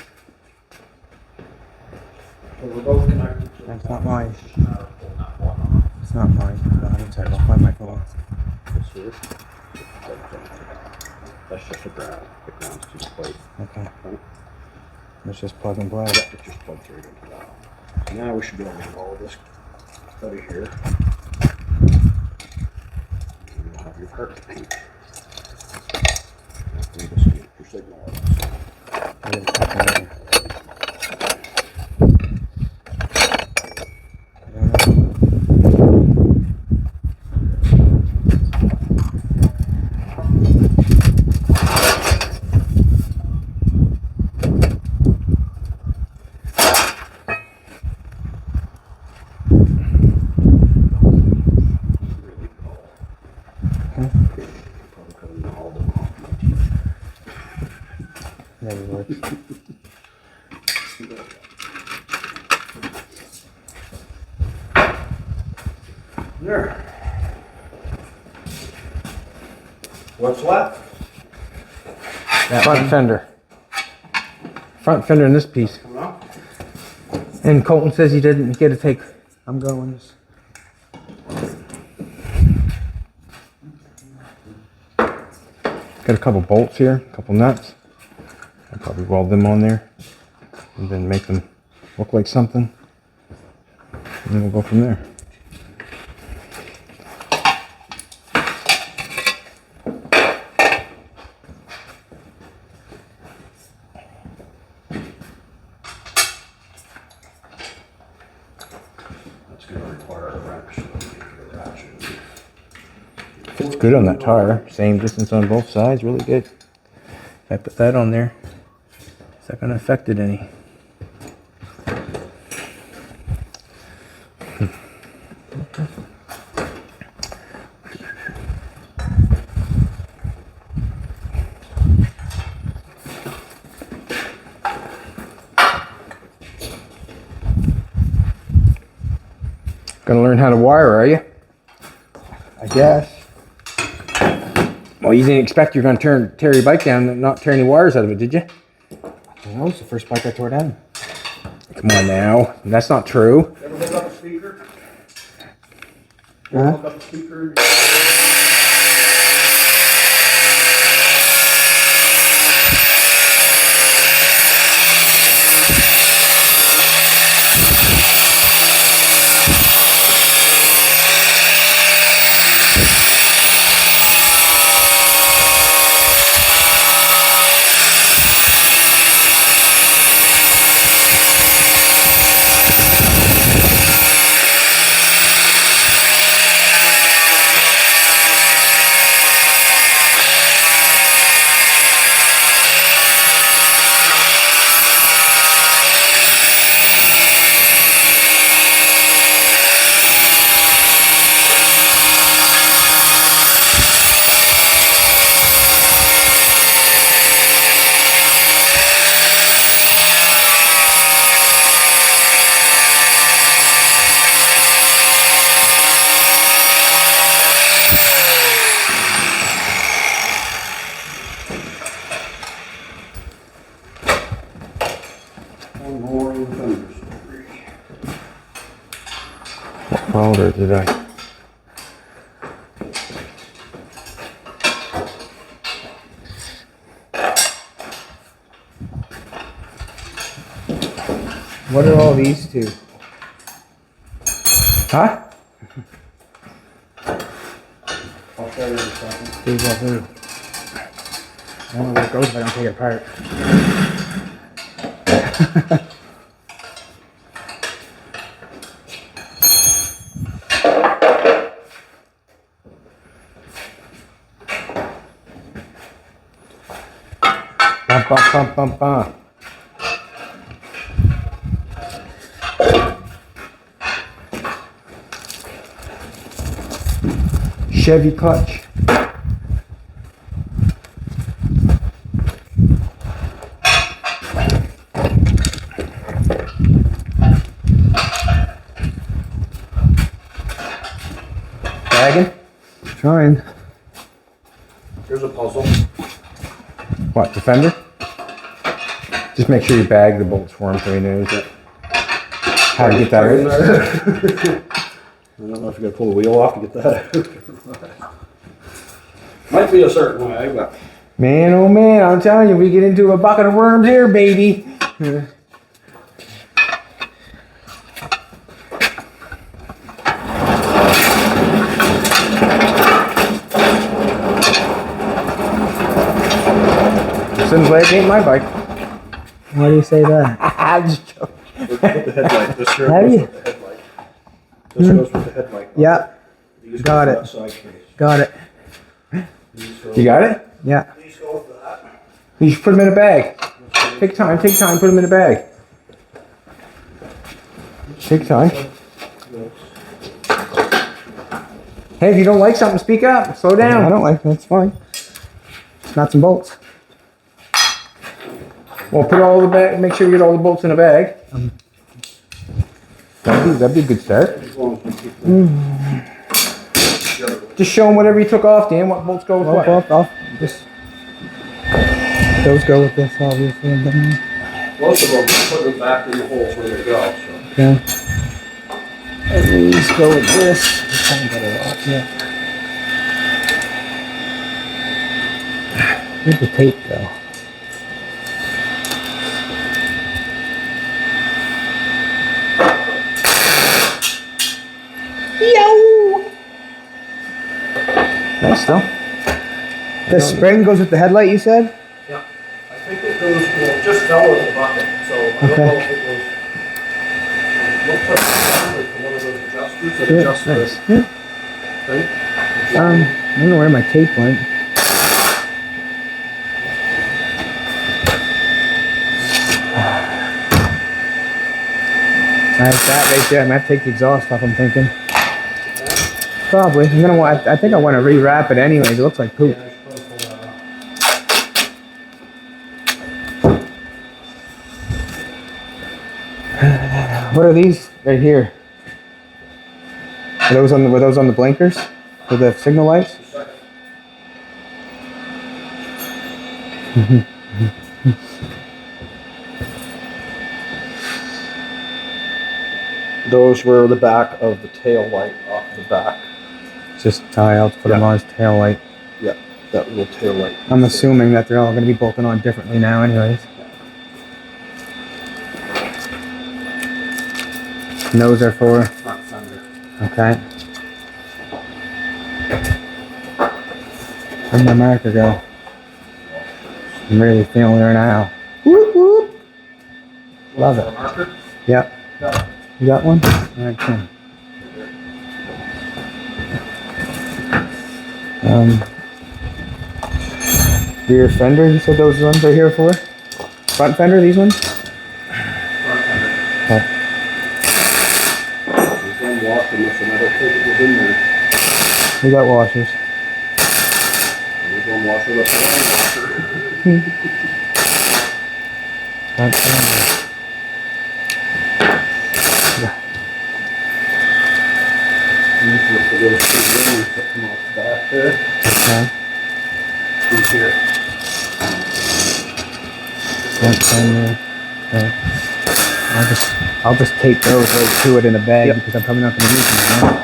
So we're both connected to That's not mine. It's not a pull that one off. It's not mine. I'll find my phone. This here. That's just a ground. The ground's just plate. Okay. Right? Let's just plug and play. Yeah, it just plugs right into that. So now we should be able to get all of this out of here. And you'll have your carpet paint. After you just get your signal on this. I didn't tuck it in. Probably could have gnawed them off my teeth. Maybe works. There. What's left? Front fender. Front fender in this piece. Come out. And Colton says he didn't get to take. I'm going. Got a couple bolts here, a couple nuts. I'll probably weld them on there and then make them look like something. And then we'll go from there. That's going to require a wrench. So we can get a ratchet. Fits good on that tire. Same distance on both sides, really good. If I put that on there, is that going to affect it any? Gonna learn how to wire, are you? I guess. Well, you didn't expect you're gonna tear your bike down and not tear any wires out of it, did you? You know, it's the first bike I tore down. Come on now, that's not true. Ever hook up a speaker? Huh? Hook up a speaker? One more in the fenders. What folder did I? What are all these two? Huh? I'll show you in a second. These are who? I don't know where it goes if I don't take it apart. Bum, bum, bum, bum, bum. Chevy clutch. Dragon? Trying. Here's a puzzle. What, the fender? Just make sure you bag the bolts for him so he knows how to get that out. I don't know if you gotta pull the wheel off to get that out. Might be a certain way, but. Man, oh man, I'm telling you, we get into a bucket of worms here, baby. Since Blake ain't my bike. Why do you say that? I'm just joking. With the headlight, this here How do goes you- with the headlight. This goes with the headlight. Yeah, These got go it. with that side case. got it. You got it? Yeah. These go with that. You should put them in a bag. Take time, put them in a bag. Take time. Hey, if you don't like something, speak up. Slow down. I don't like it. It's fine. It's nuts and bolts. Well, put all the bag. Make sure you get all the bolts in a bag. That'd be a good start. As long as we keep them. Just show them whatever you took off, Dan. What bolts go with what? Off. Just those go with this, obviously. And then, Most of them, put them back in the holes where they go, so. okay. And these go with this. Just haven't got it off yet. Where'd the tape go? Nice though. The spring goes with the headlight, you said? Yeah. I think it goes, well, it just fell in the bucket, so I don't Okay. know if it was. Looks like it's probably one of those adjusters that Yeah, adjusts this nice. Yeah. thing. I don't know where my tape went. That's that right there. I'm gonna have to take the exhaust off, I'm thinking. Probably. I'm gonna want, I think I want to rewrap it anyways. It looks like poop. Yeah, I should probably pull that off. What are these right here? Were those on the blinkers? For the signal lights? Those were the back of the tail light off the back. Just tie out to put them on his tail light. Yeah, that little tail light. I'm assuming that they're all going to be bolted on differently now anyways. And those are for, Front fender. okay. Where'd my marker go? I'm really feeling her now. Whoop whoop. Love it. Marker? Yep. Yeah. You got one? Alright, come. Rear fender, you said those ones are here for? Front fender, these ones? Front fender. Okay. There's one washing this and I don't think it was in there. We got washers. There's one washer that's a line washer. Front fender. These are for those two rings that come off the back there. Okay. Through here. Front fender. Okay. I'll just tape those right to it in a bag because I'm probably not going to use them now.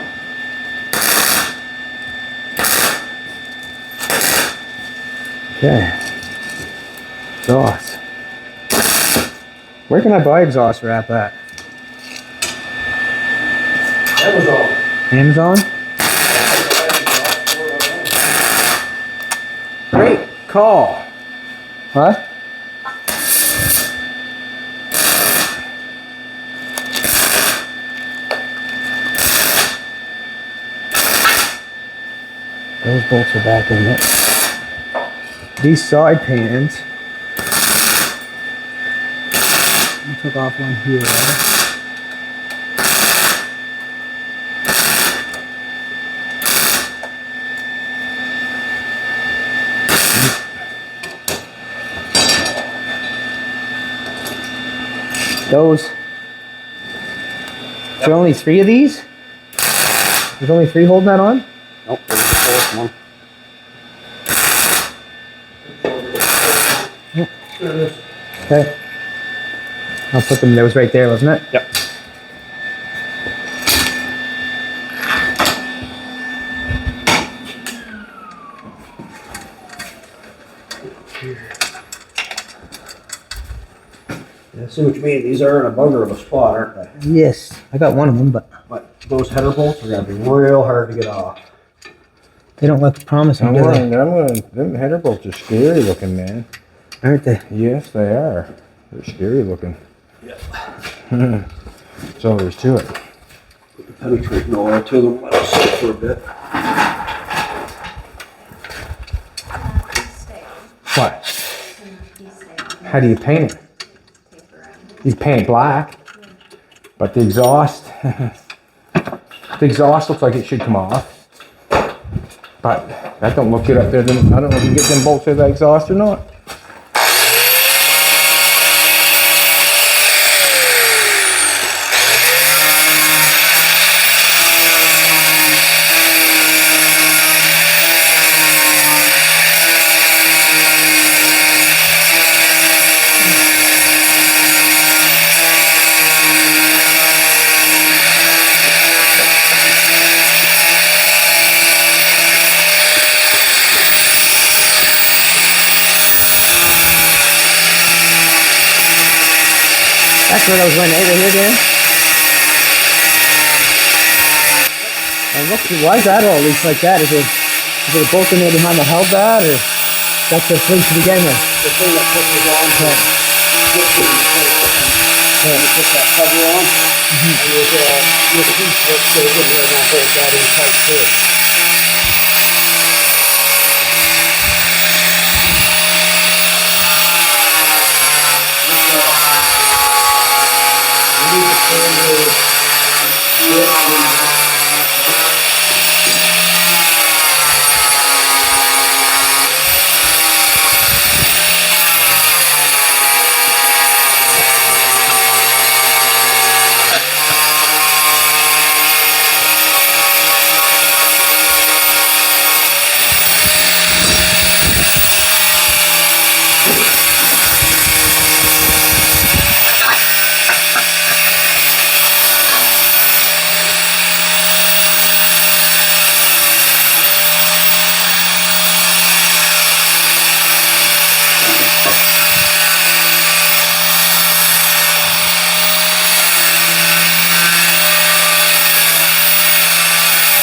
Okay. Exhaust. Where can I buy exhaust wrap at? Amazon. Amazon? Great call. What? Those bolts are back in it. These side pans. I took off one here. Those. Is there only 3 of these? There's only 3 holding that on? Nope, there's the fourth one. Okay. I'll put them, that was right there, wasn't it? Yep. Yeah, I see what you mean. These are in a bugger of a spot, aren't they? Yes, I got one of them, but But those header bolts are gonna be real hard to get off. they don't look promising, I'm do gonna, they? I'm gonna, them header bolts are scary looking, man. Aren't they? Yes, they are. They're scary looking. Yep. That's all there's to it. Put the penetrating oil to them, let them sit for a bit. What? How do you paint it? You paint it black, but the exhaust, looks like it should come off. But that don't look good up there. I don't know if you can get them bolts through the exhaust or not. That's what I was running over here, Dan. And why is that all loose like that? Is it a bolt in there behind the held that, or that's the flake to begin with? The thing that pushes on to it. And you put that cover on, and there's a piece that goes in there and that holds that in tight too. We need to turn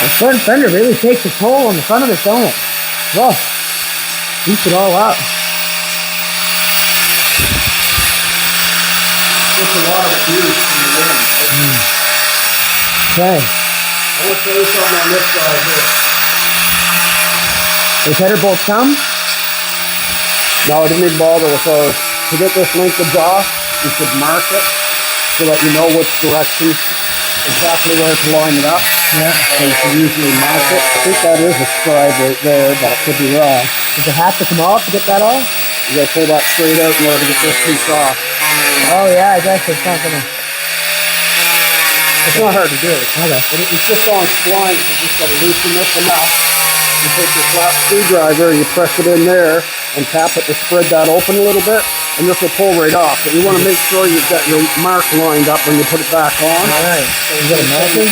The front fender really takes a toll on the front of it, don't it? Look, beats it all up. It's a lot of abuse from the wind. Okay, I want to show you something on this side here. those header bolts come. No, I didn't even bother with those. To get this linkage off, you should mark it so that you know which direction, exactly where to line it up. Yeah. So you can usually mark it. I think that is a scribe right there, but it could be wrong. Does it have to come off to get that off? You gotta pull that straight out in order to get this piece off. Oh yeah, I guess it's not gonna. It's not hard to do. Okay. But it's just on splines. You just gotta loosen this enough. You take your flat screwdriver and you press it in there and tap it to spread that open a little bit, and this will pull right off. But you want to make sure you've got your mark lined up when you put it back on. All right. So you got a marker?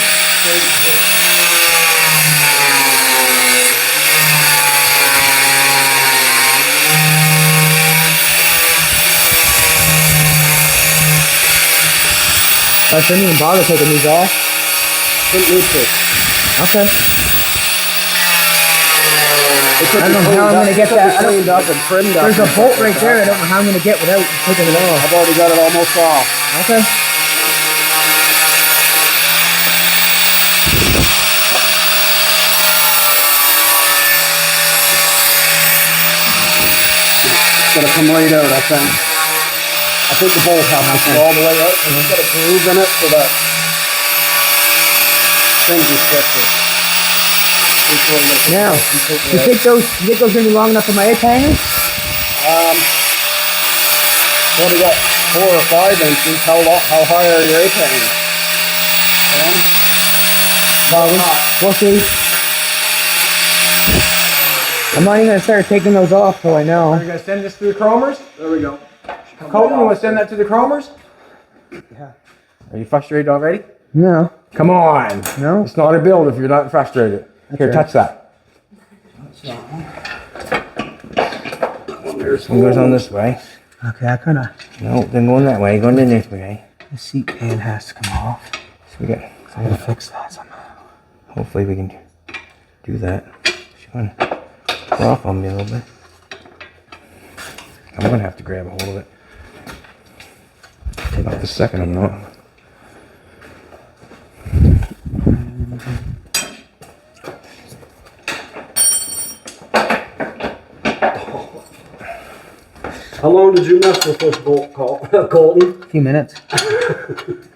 I shouldn't even bother taking these off. Shouldn't need to. Okay. It could I be don't know how I'm gonna get that. cleaned up and trimmed up. There's a and bolt stuff right like there. I that. don't know how I'm gonna get without taking it off. I've already got it almost off. Okay. It's gonna come right out, I think. I think the bolt has to go all the way out. And it's got a groove in it so that things are fixed. Now, you think those gonna be long enough for my eighth hangers? What do you got? 4 or 5 inches. How high are your A-pangs? 10? We'll see. I'm not even gonna start taking those off till I Are know. you gonna send this to the chromers? There we go. Colton, you wanna send that to the chromers? Yeah. Are you frustrated already? No. Come on. No. It's not a build if you're not frustrated. Here, right. touch that. There's One goes on this way. Okay, I kind of, No, then going that way, going in this way. the seat pan has to come off. So we got, I gotta fix that somehow. hopefully we can do that. She's gonna go off on me a little bit. I'm gonna have to grab a hold of it. Take Not the second I'm not. How long did you mess with this bolt, Colton? a few minutes.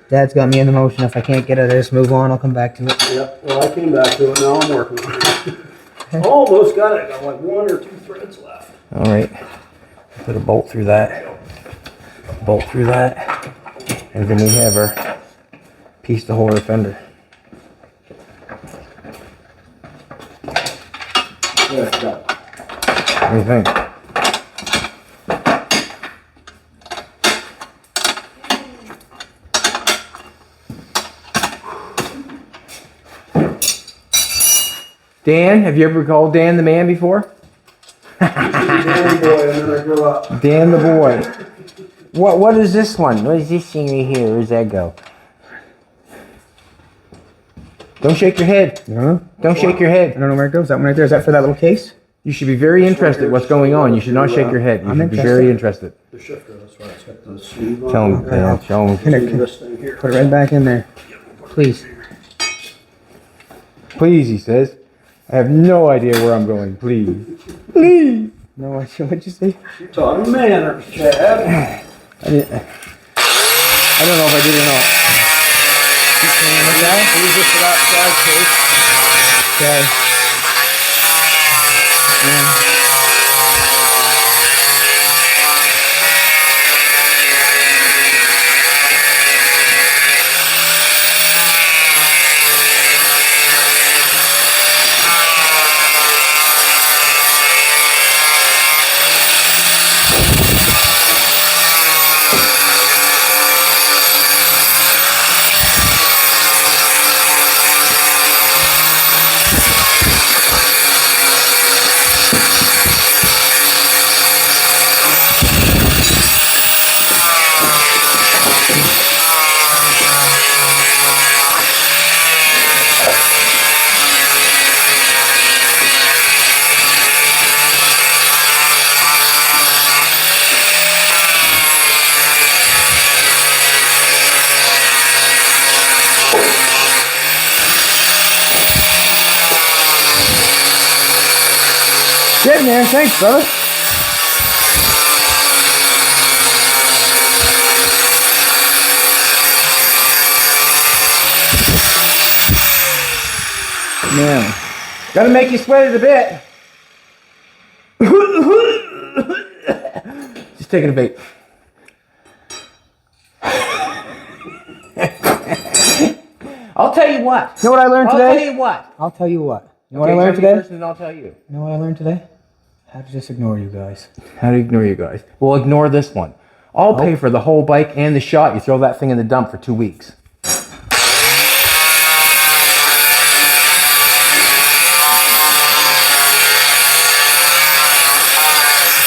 Dad's got me in the motion. If I can't get it, I just move on. I'll come back to it. Yep, well, I came back to it, now I'm working on it. Almost got it, got like 1 or 2 threads left. All right, put a bolt through that, and then we have our piece to hold our fender. Yeah, got it. What do you think? Dan, have you ever called Dan the man before? Dan boy, and then I grew up. Dan the boy. What is this one? What is this thing right here? Where's that go? Don't shake your head. No? Don't shake your I head. don't know where it goes. That one right there. Is that for that little case? You should be very interested what's going on. You should not shake your head. You I'm should be very interested. The shifter, that's why it's got the sleeve on. Tell him, it. show him. See this thing here. Put it right back in there. Please. Please, he says. I have no idea where I'm going. Please. Please. No idea what you say. You taught him manners, Chad. I don't know if I did or not. He's just for that side case. Okay. Good, man. Thanks, brother. Now, gotta make you sweat it a bit. Just taking a bait. I'll tell you what. You know what I learned I'll today? tell you what. I'll tell you what. You know Okay, what I learned tell me today? first and I'll tell you. You know what I learned today? How to just ignore you guys. How to ignore you guys? Well, ignore this one. I'll pay for the whole bike and the shot. You throw that thing in the dump for 2 weeks.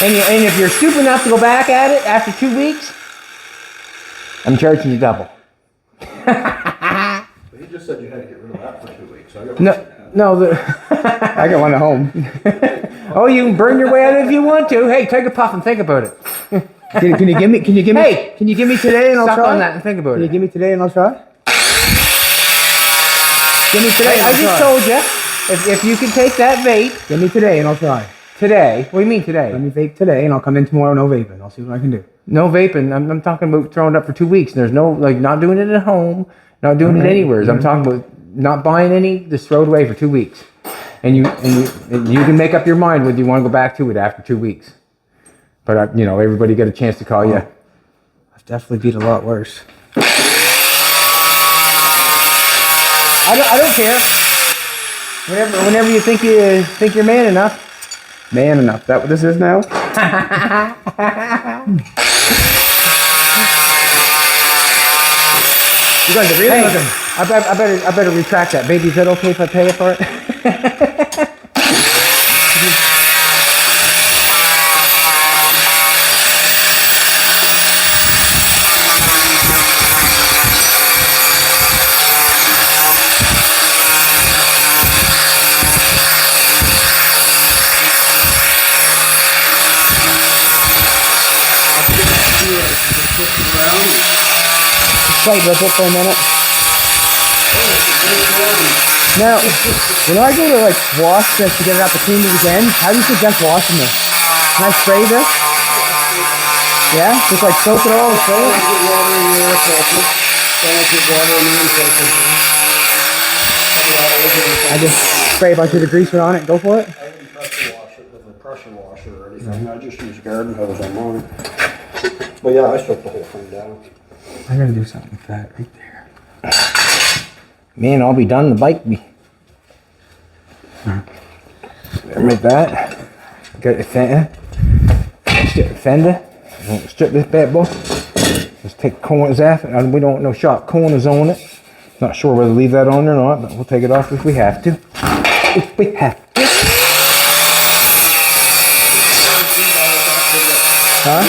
And if you're stupid enough to go back at it after 2 weeks, I'm charging you double. But he just said you had to get rid of that for 2 weeks. I got No, I got one at home. oh, you can burn your way out if you want to. Hey, take a puff and think about it. Can you give me? Hey, Can you give me today and I'll suck try? on that and think about Can you it. give me today and I'll try? Give me today. I just told you, if you can take that vape Give me today and I'll try. today. What do you mean Let today? me vape today and I'll come in tomorrow. No vaping. I'll see what I can do. No vaping. I'm talking about throwing it up for 2 weeks. And there's no, like, not doing it at home, not doing it anywhere. I'm talking about not buying any, just throw it away for 2 weeks. And you can make up your mind whether you want to go back to it after 2 weeks. But, everybody get a chance to call you. I've definitely beat a lot worse. I don't care. Whenever you think you're man enough. Man enough. That what this is now? You guys are really Hey, looking. I better retract that. Baby, is that okay if I pay you for it? Slight ripple for a minute. Now, when I go to like wash this to get it up and clean it again, how do you suggest washing this? Can I spray this? Yeah? Just like soak it all and spray it? I just spray a bunch of the greaser on it and go for it? I didn't pressure wash it with a pressure washer or anything. I just use garden hose on mine. But yeah, I took the whole thing down. I'm gonna do something with that right there. Man, I'll be done. The bike be. Make that. Got a fender. Strip the fender. Strip this bad boy. Just take the corners off, and we don't want no sharp corners on it. Not sure whether to leave that on or not, but we'll take it off if we have to. If we have to. Huh?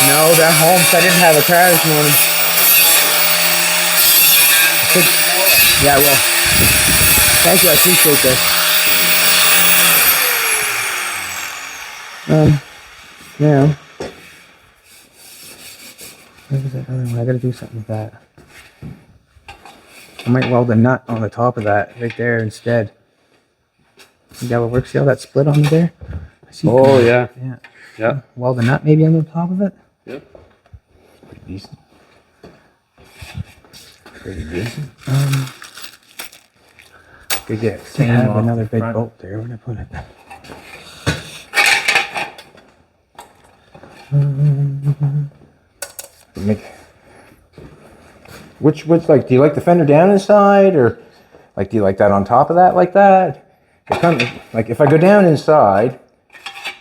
No, they're home, so I didn't have a car this morning. Yeah, I will. Thank you, I appreciate this. Now, what was that other one? I gotta do something with that. I might weld a nut on the top of that right there instead. Think that will work? See how that split on there? I see Yeah. Yeah. Yeah. Weld a nut maybe on the top of it? Yep. Pretty decent. Pretty decent. Could get same have off another the big front. bolt there. Where'd I put it? Make. Which like? Do you like the fender down inside, or like do you like that on top of that like that? It kind of, like if I go down inside,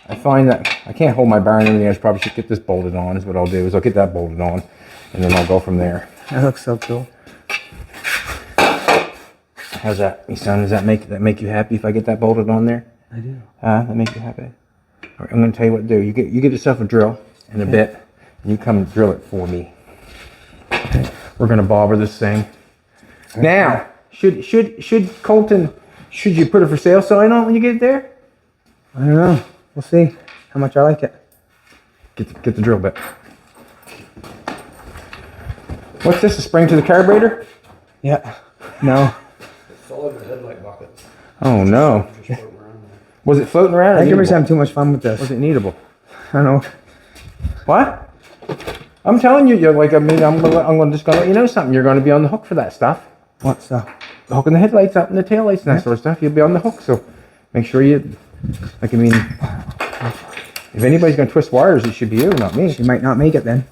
I find that I can't hold my bar and everything. I probably should get this bolted on. Is what I'll do. Is I'll get that bolted on, and then I'll go from there. That looks so cool. How's that, me son? Does that make you happy if I get that bolted on there? I do. That make you happy? All right, I'm going to tell you what to do. You get yourself a drill and a bit, and you come drill it for me. Okay. We're going to bobber this thing. Okay. Now, should Colton, should you put a for sale sign on when you get it there? I don't know. We'll see how much I like it. Get the drill bit. What's this? A spring to the carburetor? Yeah. No. It's all in the headlight bucket. Oh no. Just floating around there. Was it floating around? I think we're having too much fun with this. Was it needable? I don't know. What? I'm telling you, you're like, I mean, I'm just gonna let you know something. You're gonna be on the hook for that stuff. What stuff? Hooking the headlights up and the taillights and that sort of stuff. You'll be on the hook. So make sure you, like, I mean, if anybody's gonna twist wires, it should be you, not me. She might not make it then.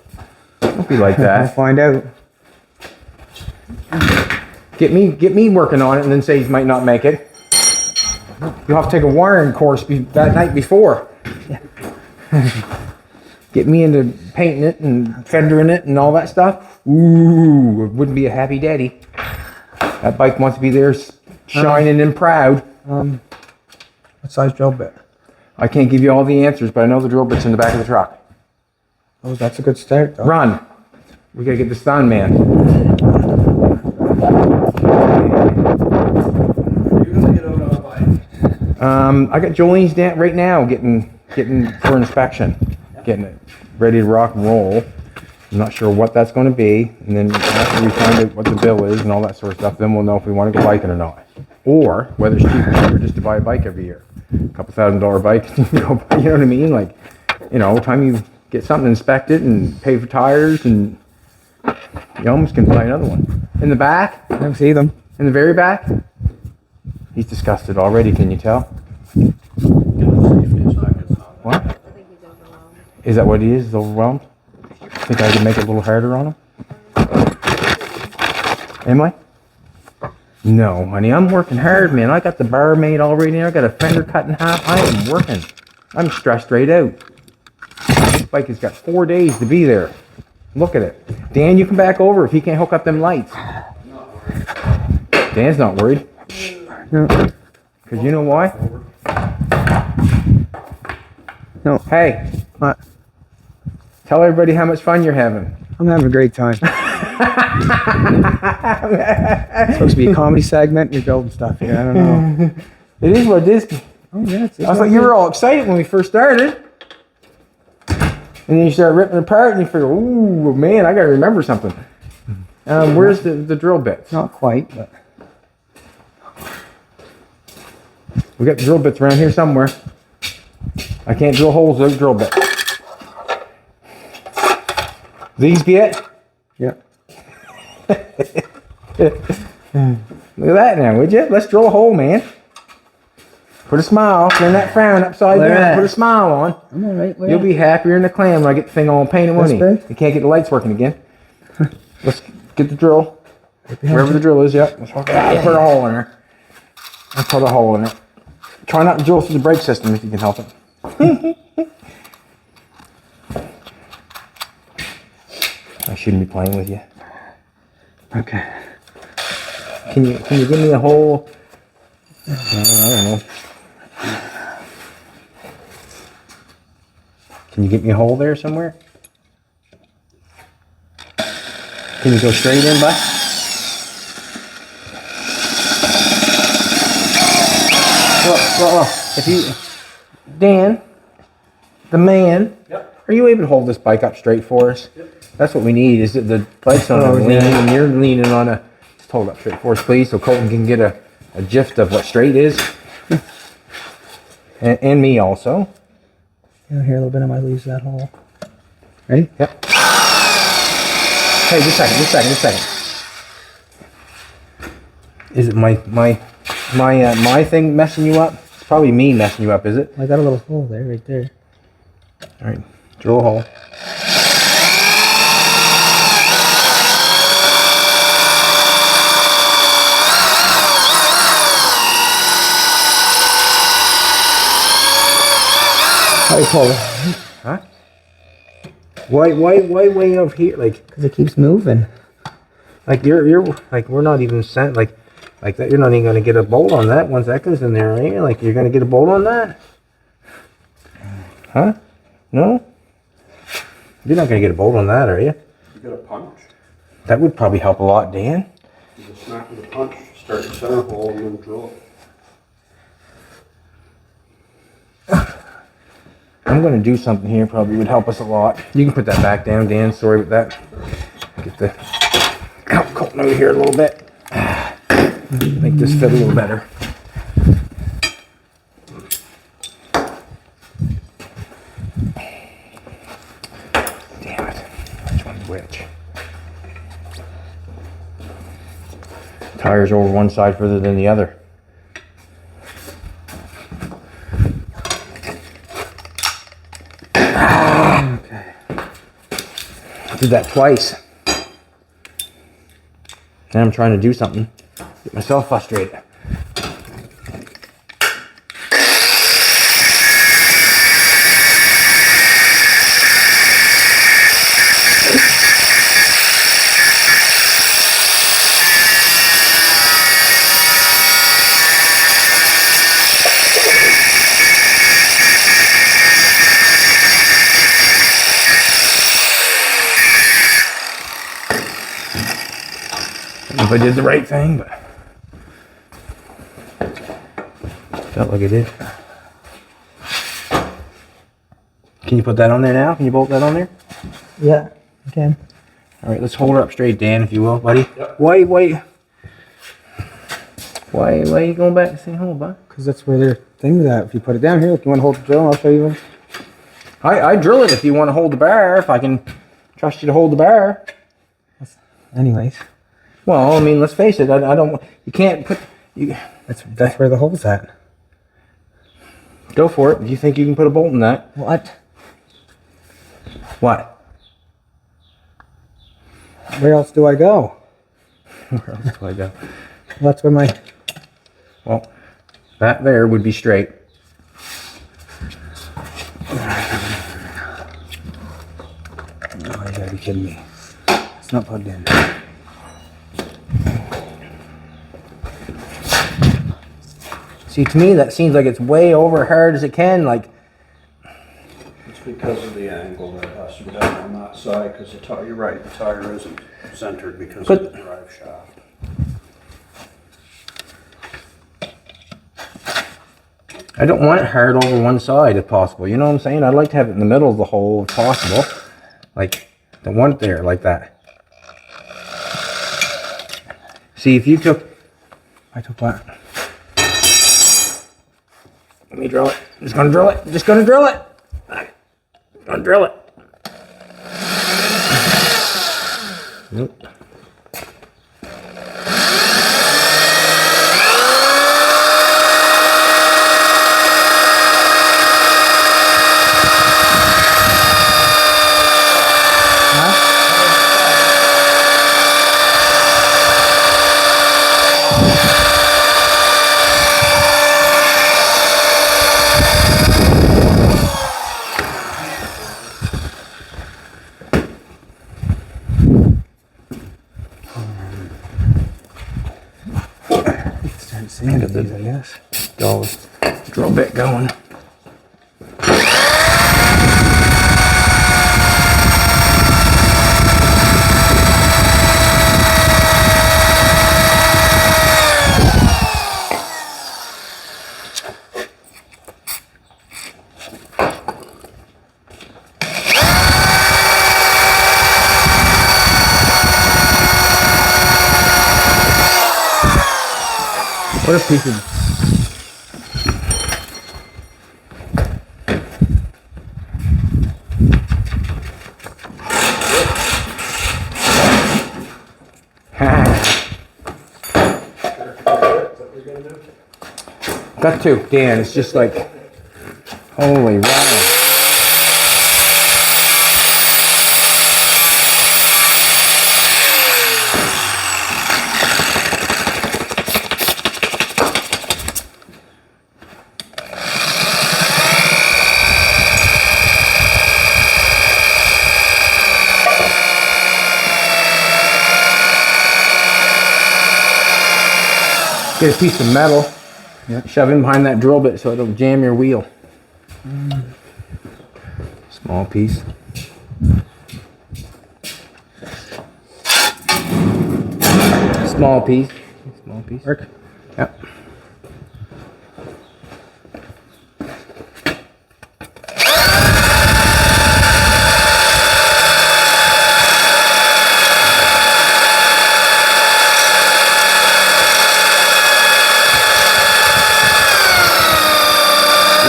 Don't be like We'll that. find out. Get me working on it and then say he might not make it. You'll have to take a wiring course that night before. Get me into painting it and fendering it and all that stuff. Ooh, it wouldn't be a happy daddy. That bike wants to be there shining and proud. What size drill bit? I can't give you all the answers, but I know the drill bit's in the back of the truck. Oh, that's a good start though. Run. We gotta get this done, man. You're gonna get out on a bike. I got Jolene's right now getting for inspection, getting it ready to rock and roll. I'm not sure what that's going to be, and then after we find out what the bill is and all that sort of stuff, then we'll know if we want to go biking or not, or whether it's cheaper just to buy a bike every year, a couple $1,000 bike. You know what I mean? Like, you know, time you get something inspected and pay for tires, and you almost can buy another one. In the back, I don't see them. in the very back, he's disgusted already. Can you tell? What? Is that what he is? He's overwhelmed? Think I could make it a little harder on him? Am I? No, honey, I'm working hard, man. I got the bar made already. I got a fender cut in half. I am working. I'm stressed right out. This bike has got 4 days to be there. Look at it. Dan, you come back over if he can't hook up them lights. Dan's not worried. No. Because you know why? No. Hey, What? tell everybody how much fun you're having. I'm having a great time. It's supposed to be a comedy segment. You're building stuff here. I don't know. It is what it is. Oh yeah. I thought you were all excited when we first started. And then you start ripping it apart and you figure, ooh, man, I gotta remember something. Where's the drill bits? Not quite, but We got the drill bits around here somewhere. I can't drill holes without drill bits. These be it? yeah. Look at that now, would you? Let's drill a hole, man. Put a smile, turn that frown upside Where down, at? put a smile on. I'm all right. You'll be happier in the clam when I get the thing all painted, won't you? This big? You can't get the lights working again. Let's get the drill. behind Wherever you. the drill is, yep. Let's put a hole in there. Let's put a hole in it. Try not to drill through the brake system if you can help it. I shouldn't be playing with you. Okay. Can you give me a hole? I don't know. Can you get me a hole there somewhere? Can you go straight in, bud? Well, if you, Dan, the man, Yep. are you able to hold this bike up straight for us? Yep. That's what we need. Is that the bike's on a lean, yeah. and you're leaning on a. Just hold up straight for us, please, so Colton can get a gist of what straight is, and me also. Yeah, here a little bit. I might lose that hole. Ready? Yep. Hey, just a second. Is it my thing messing you up? It's probably me messing you up, is it? I got a little hole there, right there. All right, drill a hole. How do you pull it? Huh? Why way over here? Because it keeps moving. Like you're like we're not even sent like that. You're not even gonna get a bolt on that once that goes in there, are you? Like you're gonna get a bolt on that? Huh? No? You're not gonna get a bolt on that, are you? You got a punch. That would probably help a lot, Dan. You just smack with a punch, start the center hole, and then drill it. I'm gonna do something here. Probably would help us a lot. You can put that back down, Dan. Sorry about that. Get the help Colton over here a little bit. Make this fit a little better. Damn it. Which one's which? Tires over one side further than the other. Did that twice. Now I'm trying to do something. Get myself frustrated. If I did the right thing, but felt like I did. Can you put that on there now? Can you bolt that on there? Yeah, I can. All right, let's hold her up straight, Dan, if you will, buddy. Yep. Why are you going back to the same hole, bud? Because that's where their thing's at. If you put it down here, if you want to hold the drill, I'll show you. I drill it if you want to hold the bar, if I can trust you to hold the bar. Anyways, Well, I mean, let's face it, I don't, you can't put, you, that's where the hole's at. go for it. Do you think you can put a bolt in that? What? What? Where else do I go? Where else do I go? Well, that's where my... Well, that there would be straight. Oh, you gotta be kidding me. It's not plugged in. See, to me, that seems like it's way over hard as it can, like, It's because of the angle that it has to go down on that side, because the tire, you're right, the tire isn't centered because But- of the drive shaft. I don't want it hard over one side if possible. You know what I'm saying? I'd like to have it in the middle of the hole if possible. Like, don't want it there like that. See, if you took... I took that. Let me drill it. I'm just gonna drill it. I'm just gonna drill it. I'm gonna drill it. Nope. Sand of these, I guess. Got the drill bit going. What a piece of... Got to, Dan. It's just like, holy wow. Get a piece of metal, shove in behind that drill bit so it'll jam your wheel. Small piece. Small piece. Small piece. Work. Yep.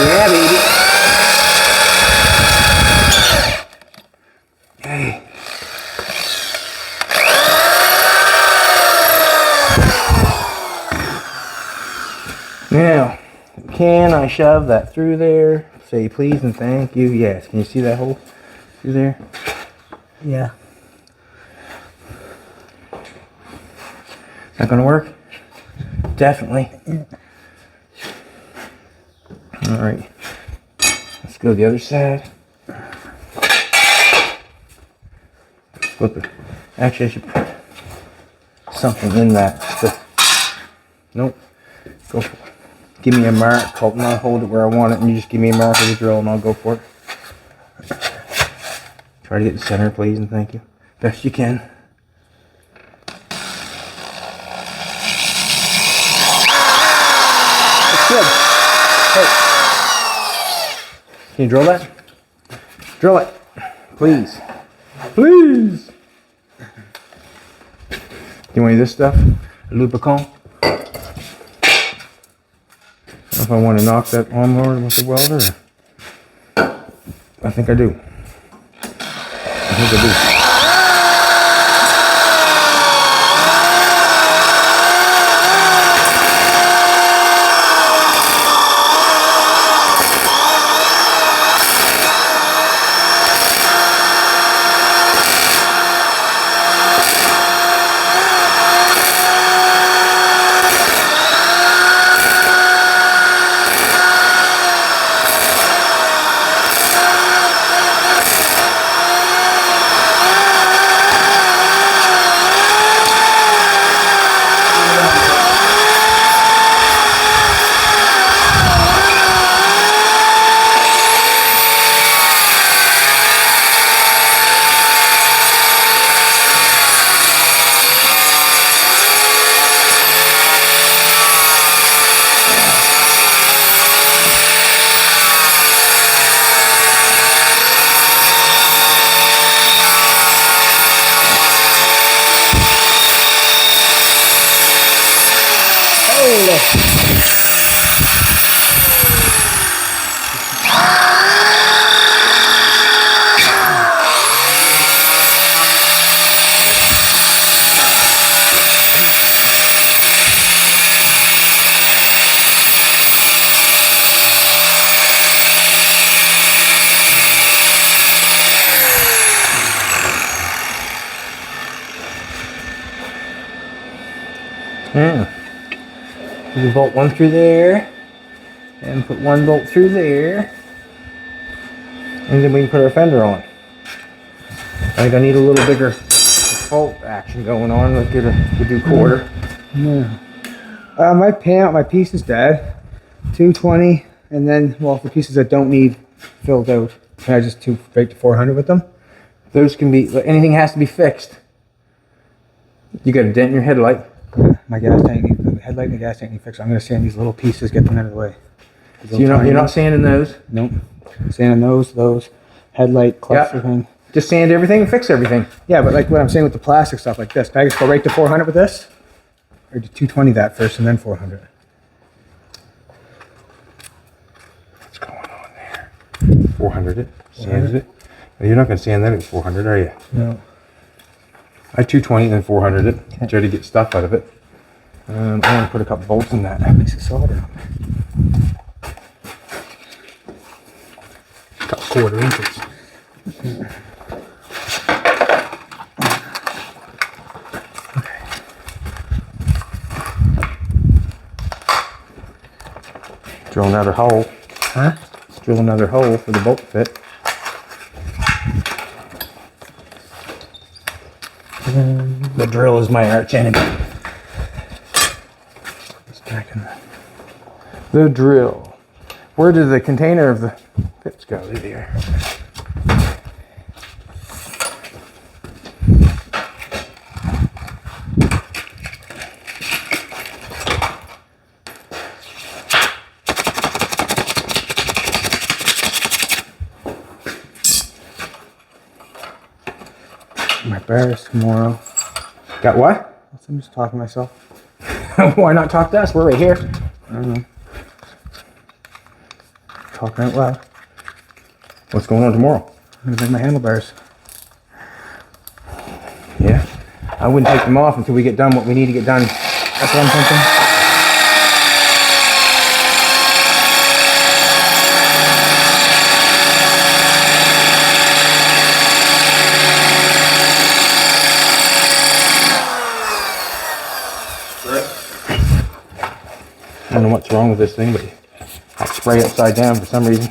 Yeah, baby. Hey. Now, can I shove that through there? Say please and thank you. Yes. Can you see that hole through there? Yeah. Not gonna work? Definitely. Yeah. All right, let's go to the other side. Flip it. Actually, I should put something in that. Nope. Go for it. Give me a mark, Colton. I'll hold it where I want it, and you just give me a mark with the drill, and I'll go for it. Try to get the center, please, and thank you. Best you can. That's good. Hey. Can you drill that? Drill it. Please. Please. You want any of this stuff? A lubricant? I don't know if I want to knock that lawnmower with the welder. I think I do. I think I do. Yeah. We can bolt one through there, and put one bolt through there, and then we can put our fender on. I think I need a little bigger bolt action going on. Let's get a do quarter. Yeah. My piece is dead. 220, and then, well, the pieces that don't need filled out, can I just break to 400 with them? Those can be, anything has to be fixed. You got a dent in your headlight. My gas tank, the headlight and the gas tank need fixed. I'm gonna sand these little pieces, get them out of the way. So you're not sanding those? Nope. Sanding those, headlight, cluster thing. Just sand everything and fix everything. Yeah, but like what I'm saying with the plastic stuff like this, can I just go right to 400 with this? Or do 220 that first and then 400? What's going on there? 400 it, sanded it. You're not gonna sand that at 400, are you? No. I 220 and then 400 it, try to get stuff out of it. I want to put a couple bolts in that. Piece of solder. Couple quarter inches. Drill another hole. Huh? Let's drill another hole for the bolt fit. The drill is my arch enemy. It's back in The drill. Where did the container of the bits go? There. my bars tomorrow. Got what? I'm just talking to myself. Why not talk to us? We're right here. I don't know. Talking out loud. What's going on tomorrow? I'm gonna make my handlebars. Yeah. I wouldn't take them off until we get done what we need to get done. That's what I'm thinking. I don't know what's wrong with this thing, but I'll spray upside down for some reason.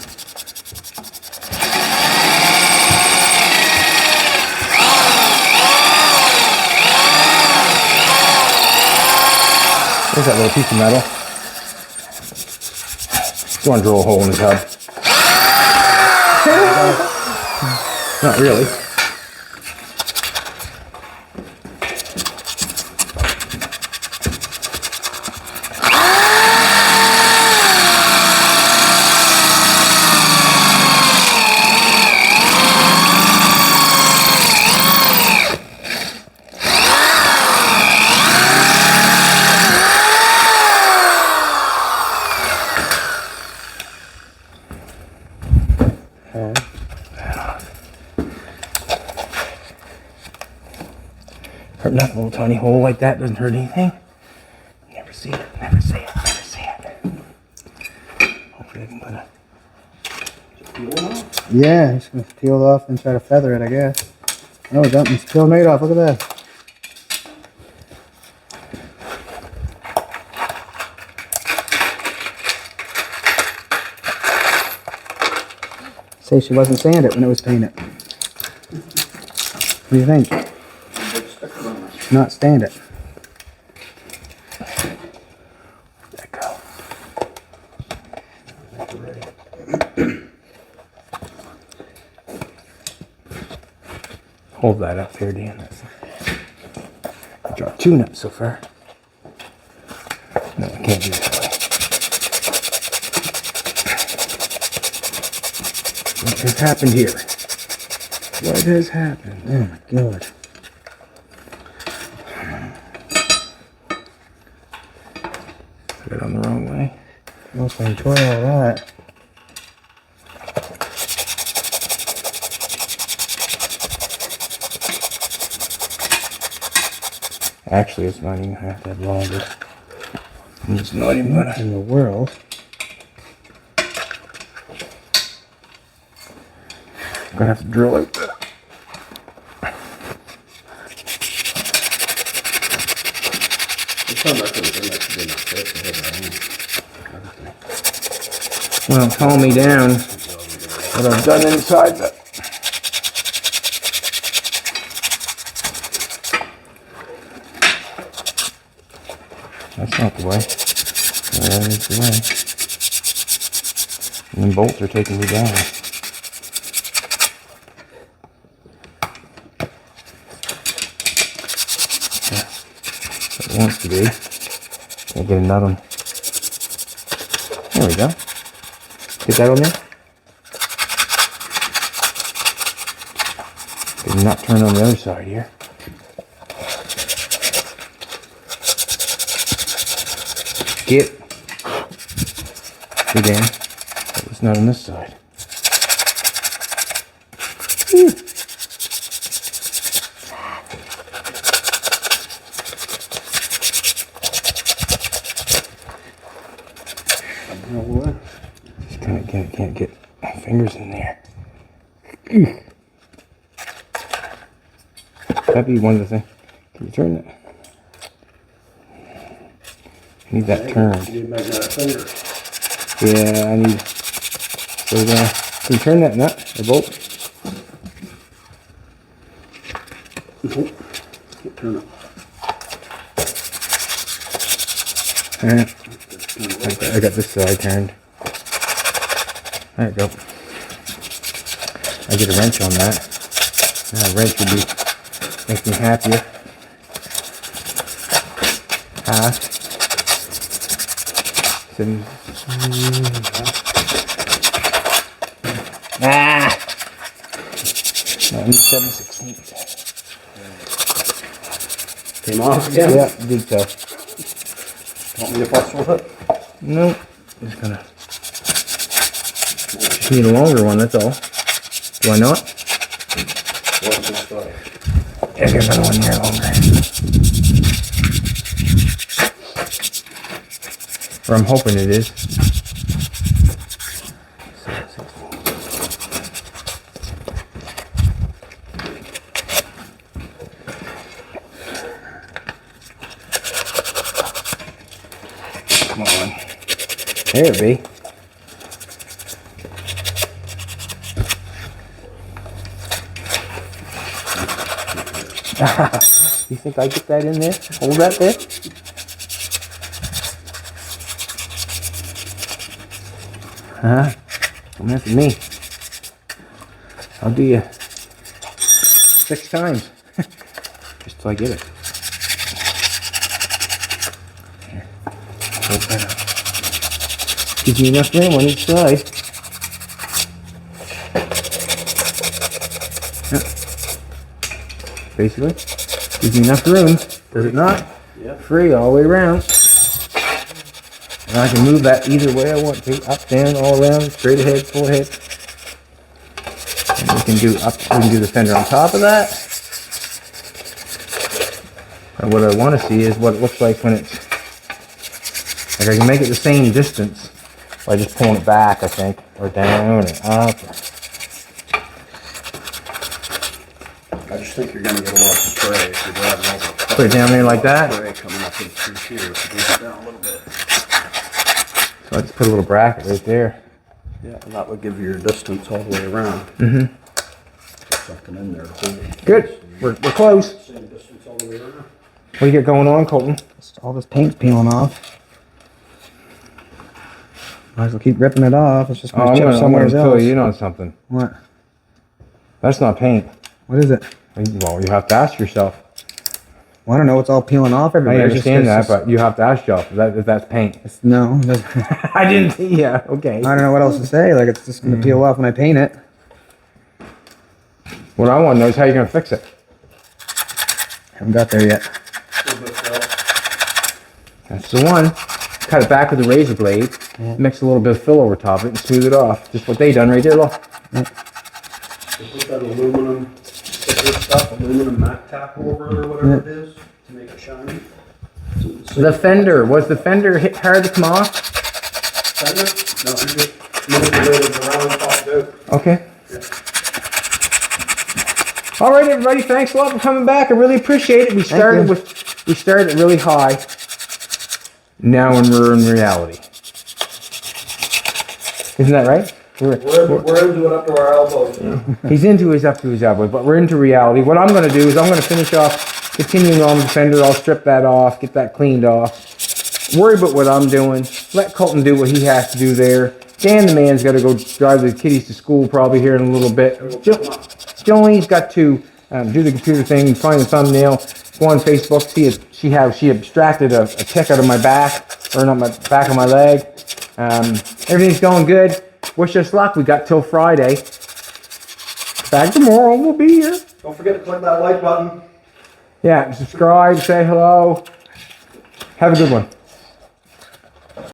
There's that little piece of metal. Go and drill a hole in the tub. Not really. Hurt nothing, a little tiny hole like that doesn't hurt anything. Never see it, never see it, never see it. Hopefully I can put a... Yeah, just gonna peel it off and try to feather it, I guess. Oh, it's peeled right off. Look at that. Say she wasn't sanded when it was painted. What do you think? Not stand it. Let go. Hold that up there, Dan. I dropped two nuts so far. No, I can't do that way. What has happened here? What has happened? Oh my god. Put it on the wrong way. Must enjoy all that. Actually, it's not even have to have longer. It's not even gonna. In the world. I'm gonna have to drill it. It's not like Well, calm me down. What I've done inside the... That's not the way. That is the way. And the bolts are taking me down. It wants to be. Can't get a nut on. There we go. Get that on there. Get a nut turned on the other side here. Get. Again. It's not on this side. Whew. Just can't get my fingers in there. That'd be one of the things. Can you turn that? I need that turned. You need to make that a fender. Yeah, I need. So can you turn that nut or bolt? Turn it. I got this side turned. There you go. I get a wrench on that. A wrench would make me happier. Half. Ah! 7/16. Came off again? Yeah, did so. Want me to fuss with it? Nope. Just gonna. Just need a longer one, that's all. Do I not? What's this side? Yeah, get another one here longer. Or I'm hoping it is. Come on. There it be. You think I get that in there? Hold that there? Huh? Don't mess with me. I'll do you 6 times. Just till I get it. Here. Hold that up. Gives me enough room on each side. Yeah. Basically. Gives me enough room. Does it not? Yeah. Free all the way around. And I can move that either way I want to. Up, down, all around, straight ahead, full ahead. And we can do the fender on top of that. And what I want to see is what it looks like when it's, like I can make it the same distance by just pulling it back, I think, or down, or up. I just think you're going to get a lot of spray if you're driving over. Put it down there like that. Spray coming up in through here if you bring it down a little bit. So I just put a little bracket right there. Yeah, and that would give you your distance all the way around. Mm-hmm. Put something in there to hold it. Good. We're close. Same distance all the way around. What do you got going on, Colton? All this paint's peeling off. Might as well keep ripping it off. It's just going to chip somewhere else. fill you in on something. What? That's not paint. What is it? Well, you have to ask yourself. Well, I don't know. It's all peeling off everywhere. I It's just- understand it's that, just- but you have to ask yourself if that's paint. No. It doesn't- I didn't see. Yeah. Okay. I don't know what else to say. Like, it's just going to peel off when I paint it. What I want to know is how you're going to fix it. Haven't got there yet. That's the one. Cut it back with a razor blade. Yeah. Mix a little bit of fill over top of it and smooth it off. Just what they done right there. Look. You put that aluminum sticker stuff, aluminum matte tack over it or whatever it is to make it shiny. The fender. Was the fender hard to come off? Fender? No, you just manipulated the round popped out. Okay. All right, everybody. Thanks a lot for coming back. I really appreciate it. We started really high. Now we're in reality. Isn't that right? We're into it up to our elbows. He's into his up to his elbows, but we're into reality. What I'm going to do is I'm going to finish off, continuing on with the fender. I'll strip that off, get that cleaned off. Worry about what I'm doing. Let Colton do what he has to do there. Dan, the man's got to go drive the kiddies to school probably here in a little bit. Jolie's got to do the computer thing, find the thumbnail, go on Facebook, see it. She abstracted a tick out of my back, or not my back of my leg. Everything's going good. Wish us luck. We got till Friday. Back tomorrow. We'll be here. Don't forget to click that like button. Yeah, subscribe, say hello. Have a good one.